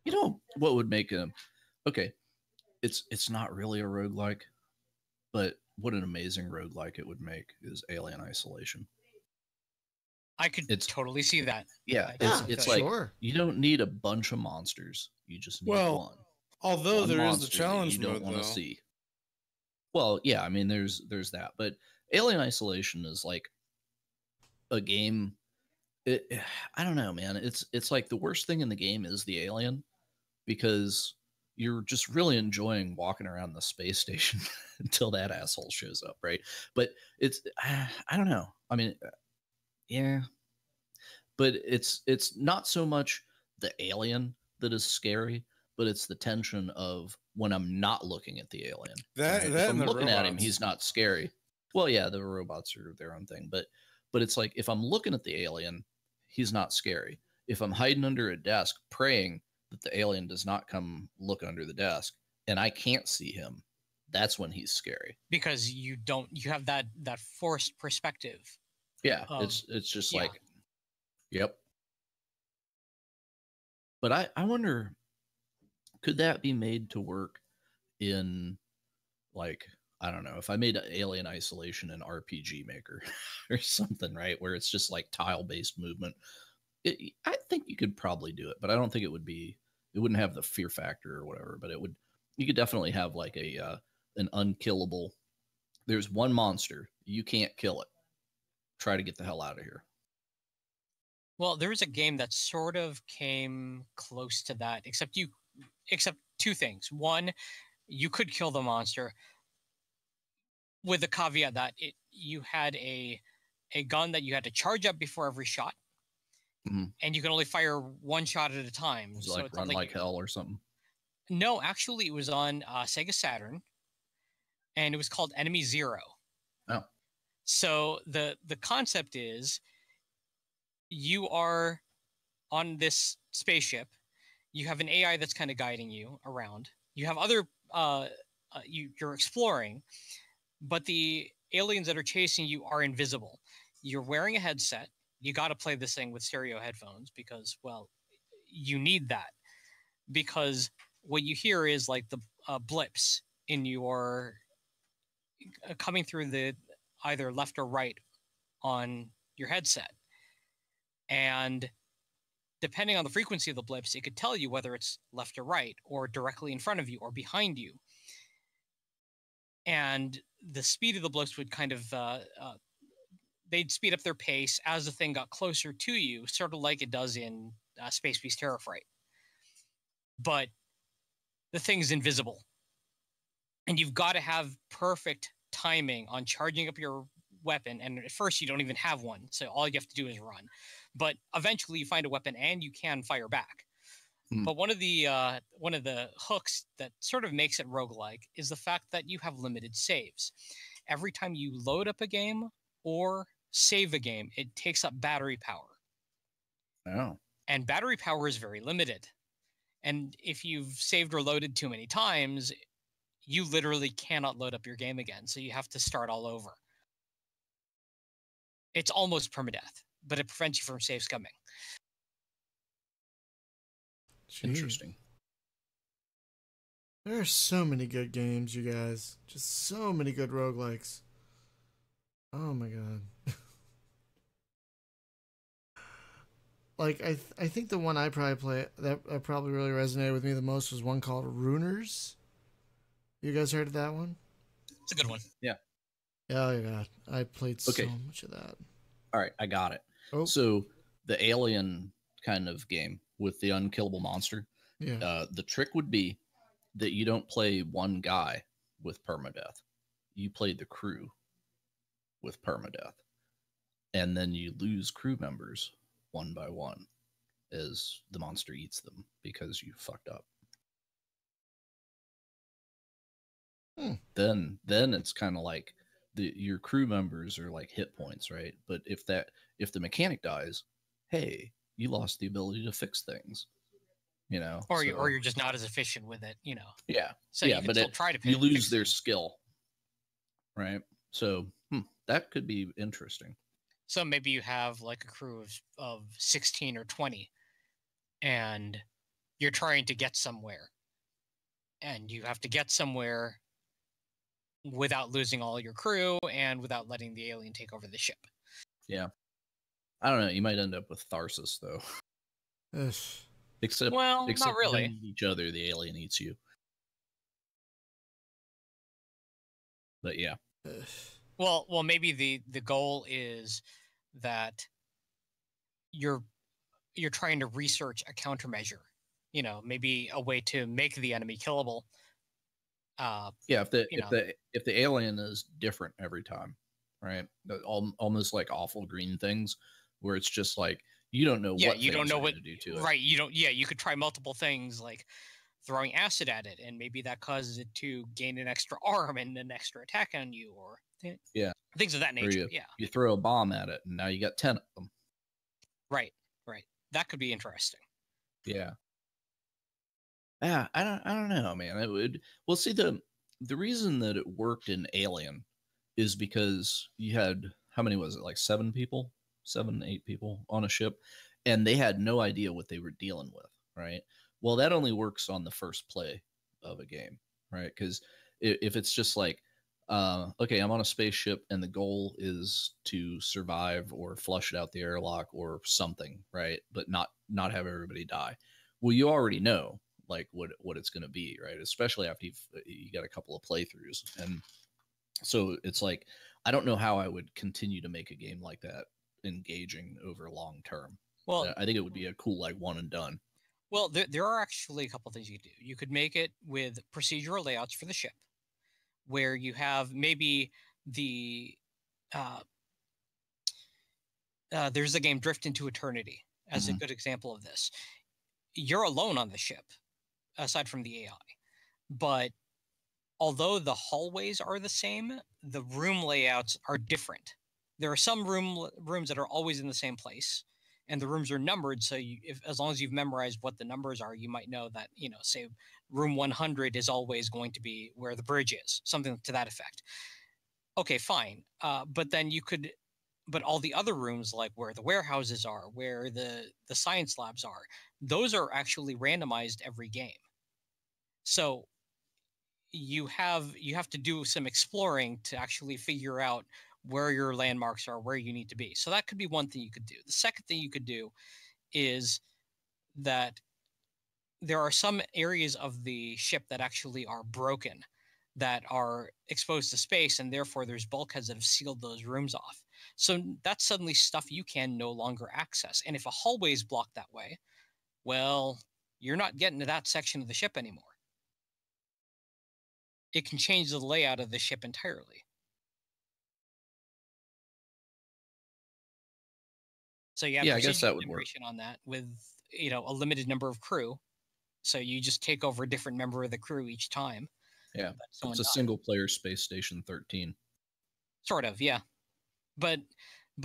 You know what would make a okay? It's not really a roguelike, but what an amazing roguelike it would make is Alien Isolation. I could totally see that. Yeah, it's like you don't need a bunch of monsters. You just need one. Although one there is the monster that challenge you don't mode, want to though. see. Well, yeah, I mean, there's that, but Alien Isolation is like a game. I don't know, man. It's like the worst thing in the game is the alien, because you're just really enjoying walking around the space station until that asshole shows up, right? But it's I don't know. I mean, yeah, but it's not so much the alien that is scary, but it's the tension of when I'm not looking at the alien. If I'm looking at him, he's not scary. Well, yeah, the robots are their own thing, but it's like if I'm looking at the alien, he's not scary. If I'm hiding under a desk praying that the alien does not come look under the desk and I can't see him, that's when he's scary. Because you have that forced perspective. Yeah, it's just like, yep. But I wonder, could that be made to work in, like, I don't know, if I made Alien Isolation an RPG Maker or something, right, where it's just like tile-based movement. I think you could probably do it, but I don't think it wouldn't have the fear factor or whatever, but you could definitely have like an unkillable, there's one monster, you can't kill it. Try to get the hell out of here. Well, there was a game that sort of came close to that, except two things. One, you could kill the monster with the caveat that you had a gun that you had to charge up before every shot. Mm-hmm. And you can only fire one shot at a time. Was it like Run Like Hell or something? No, actually, it was on Sega Saturn, and it was called Enemy Zero. Oh. So the concept is you are on this spaceship. You have an AI that's kind of guiding you around. You have other you're exploring, but the aliens that are chasing you are invisible. You're wearing a headset. You got to play this thing with stereo headphones because, well, you need that, because what you hear is like the blips in your coming through the either left or right on your headset. And depending on the frequency of the blips, it could tell you whether it's left or right or directly in front of you or behind you. And the speed of the blips would kind of they'd speed up their pace as the thing got closer to you, sort of like it does in Space Beast Terror Fright. But the thing's invisible. And you've got to have perfect timing on charging up your weapon. And at first, you don't even have one. So all you have to do is run. But eventually, you find a weapon and you can fire back. But one of the hooks that sort of makes it roguelike is the fact that you have limited saves. Every time you load up a game or save a game, it takes up battery power. Oh. And battery power is very limited. And if you've saved or loaded too many times, you literally cannot load up your game again. So you have to start all over. It's almost permadeath, but it prevents you from save scumming. Jeez. Interesting. There are so many good games, you guys. Just so many good roguelikes. Oh my god. Like, I think the one I probably play that probably really resonated with me the most was one called Runers. You guys heard of that one? It's a good one. Yeah. Oh my god. I played so much of that. All right, I got it. Oh. So the alien kind of game with the unkillable monster. Yeah. The trick would be that you don't play one guy with permadeath. You play the crew with permadeath. And then you lose crew members one by one. as the monster eats them because you fucked up. Then it's kind of like your crew members are like hit points, right? But if the mechanic dies, hey, you lost the ability to fix things, you know, or you're just not as efficient with it, you know. Yeah, so yeah, you can but still try to you lose fix their things. skill, right? So that could be interesting. So maybe you have like a crew of 16 or 20, and you're trying to get somewhere, and you have to get somewhere without losing all your crew and without letting the alien take over the ship. Yeah. I don't know. You might end up with Tharsis, though. Except not really. you eat each other, the alien eats you. But yeah. Well, maybe the goal is that you're trying to research a countermeasure. You know, maybe a way to make the enemy killable. Yeah, if the alien is different every time, right? Almost like awful green things, where it's just like you don't know what you don't know what to do to it. Right, you don't. Yeah, you could try multiple things like throwing acid at it, and maybe that causes it to gain an extra arm and an extra attack on you, or things of that nature. You throw a bomb at it, and now you got 10 of them. Right. That could be interesting. Yeah. Yeah, I don't know, man. It would. Well, see, the reason that it worked in Alien is because you had, how many was it? Like 7 people, 8 people on a ship, and they had no idea what they were dealing with, right? Well, that only works on the first play of a game, right? Because if it's just like, okay, I'm on a spaceship and the goal is to survive or flush it out the airlock or something, right? But not have everybody die. Well, you already know like what it's going to be, right? Especially after you got a couple of playthroughs. And so it's like, I don't know how I would continue to make a game like that engaging over long term. Well, I think it would be a cool like one and done. Well, there are actually a couple things you could do. You could make it with procedural layouts for the ship, where you have maybe the there's the game Drift into Eternity as a good example of this. You're alone on the ship, aside from the AI, but although the hallways are the same, the room layouts are different. There are some rooms that are always in the same place, and the rooms are numbered. So as long as you've memorized what the numbers are, you might know that, you know, say room 100 is always going to be where the bridge is, something to that effect. Okay, fine. But all the other rooms, like where the warehouses are, where the science labs are, those are actually randomized every game. So you have to do some exploring to actually figure out where your landmarks are, where you need to be. So that could be one thing you could do. The second thing you could do is that there are some areas of the ship that actually are broken, that are exposed to space, and therefore there's bulkheads that have sealed those rooms off. So that's suddenly stuff you can no longer access. And if a hallway is blocked that way, well, you're not getting to that section of the ship anymore. It can change the layout of the ship entirely. So you have I guess that would work on that with, you know, a limited number of crew. So you just take over a different member of the crew each time. Yeah, so it's a single player Space Station 13. Sort of, yeah. But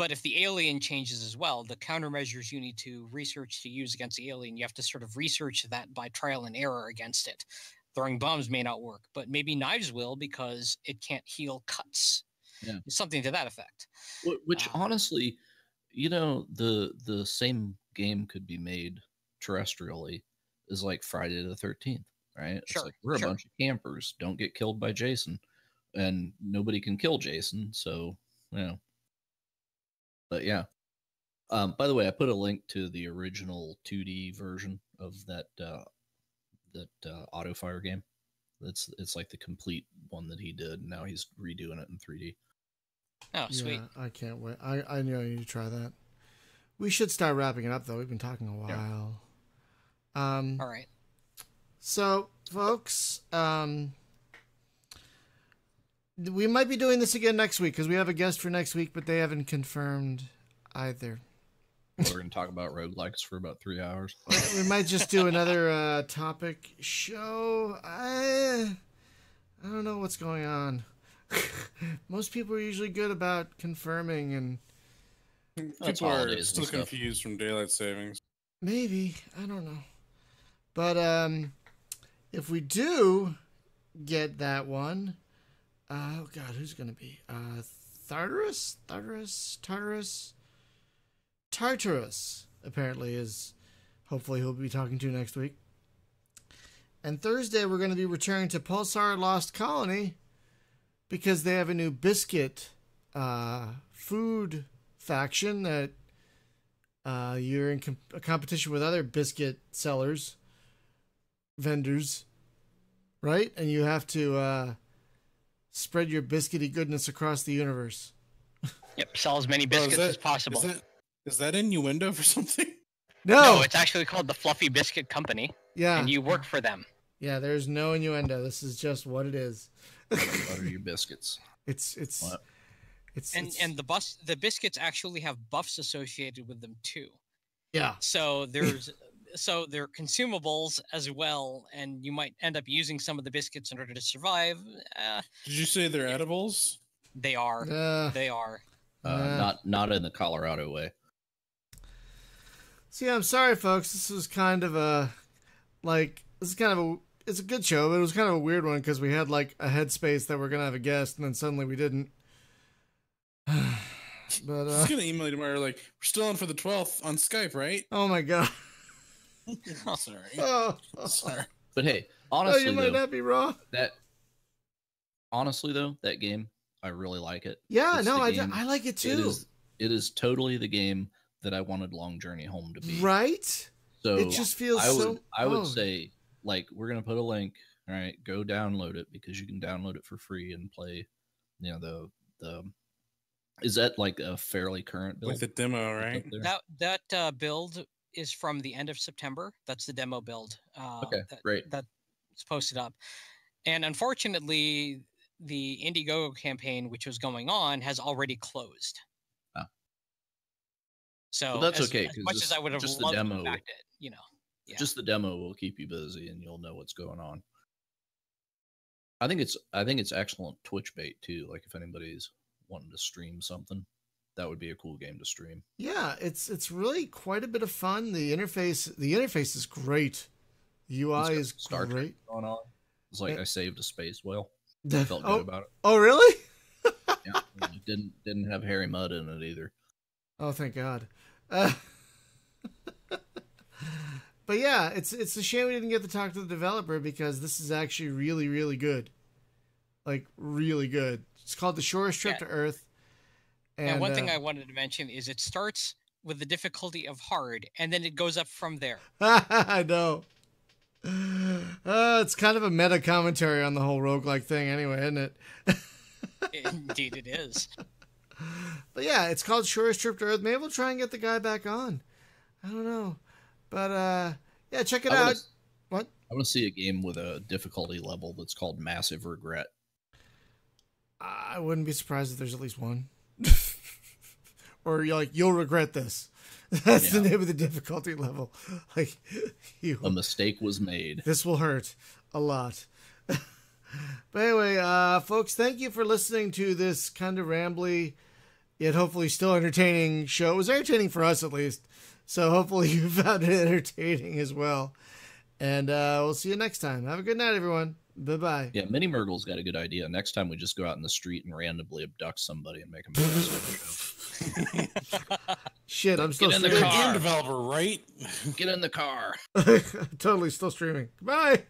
if the alien changes as well, the countermeasures you need to research to use against the alien, you have to sort of research that by trial and error against it. Throwing bombs may not work, but maybe knives will because it can't heal cuts. Yeah. Something to that effect. Which honestly, you know, the same game could be made terrestrially as like Friday the 13th, right? It's like we're a bunch of campers, don't get killed by Jason, and nobody can kill Jason, so you know. But yeah. By the way, I put a link to the original 2D version of that auto fire game. It's like the complete one that he did. Now he's redoing it in 3D. Oh, sweet! Yeah, I can't wait. I know I need to try that. We should start wrapping it up, though. We've been talking a while. Yeah. All right. So, folks, we might be doing this again next week because we have a guest for next week, but they haven't confirmed either. We're going to talk about roguelikes for about 3 hours. We might just do another topic show. I don't know what's going on. Most people are usually good about confirming, and people are still confused from daylight savings. Maybe, I don't know. But if we do get that one, oh god, who's gonna be? Tartarus apparently is. Hopefully he'll be talking to next week. And Thursday we're going to be returning to Pulsar Lost Colony because they have a new biscuit food faction that you're in a competition with other biscuit vendors, right? And you have to spread your biscuity goodness across the universe. Yep, sell as many biscuits as possible. Is that innuendo for something? No, it's actually called the Fluffy Biscuit Company. Yeah. And you work for them. Yeah, there's no innuendo. This is just what it is. What are your biscuits? And the biscuits actually have buffs associated with them too. Yeah. So they're consumables as well, and you might end up using some of the biscuits in order to survive. Did you say they're edibles? They are. They are. Not in the Colorado way. See, I'm sorry, folks. This was kind of it's a good show, but it was kind of a weird one because we had like a headspace that we're gonna have a guest, and then suddenly we didn't. But I was gonna email you tomorrow, like, we're still on for the 12th on Skype, right? Oh my god. Oh, sorry. Oh, sorry. But hey, honestly, you might not be wrong. Honestly though, that game, I really like it. Yeah, I like it too. It is totally the game that I wanted Long Journey Home to be. Right? So it just feels I would say, like, we're gonna put a link. All right, go download it because you can download it for free and play. You know the. Is that like a fairly current build? Like the demo, right? That build is from the end of September. That's the demo build. Okay, great. That's posted up. And unfortunately, the Indiegogo campaign, which was going on, has already closed. Oh. So well, that's okay. As much as I would have loved to have backed it, yeah. Just the demo will keep you busy, and you'll know what's going on. I think it's excellent Twitch bait too. Like if anybody's wanting to stream something, that would be a cool game to stream. Yeah, it's really quite a bit of fun. The interface is great. The UI is Star great. Going on. It's like I saved a space whale. I felt good about it. Oh really? Yeah, it didn't have hairy mud in it either. Oh, thank God. But yeah, it's a shame we didn't get to talk to the developer because this is actually really, really good. Like really good. It's called The Shortest Trip to Earth. And one thing I wanted to mention is it starts with the difficulty of hard, and then it goes up from there. I know. It's kind of a meta commentary on the whole roguelike thing anyway, isn't it? Indeed it is. But yeah, it's called Shortest Trip to Earth. Maybe we'll try and get the guy back on. I don't know. But yeah, check it out. What? I want to see a game with a difficulty level that's called Massive Regret. I wouldn't be surprised if there's at least one. Or you're like, you'll regret this. That's the name of the difficulty level. Like, a mistake was made. This will hurt a lot. But anyway, folks, thank you for listening to this kind of rambly, yet hopefully still entertaining show. It was entertaining for us, at least. So hopefully you found it entertaining as well. And we'll see you next time. Have a good night, everyone. Bye-bye. Yeah, Mini Murgle's got a good idea. Next time we just go out in the street and randomly abduct somebody and make them Shit, I'm still streaming. You're a game developer, right? Get in the car. Totally still streaming. Bye.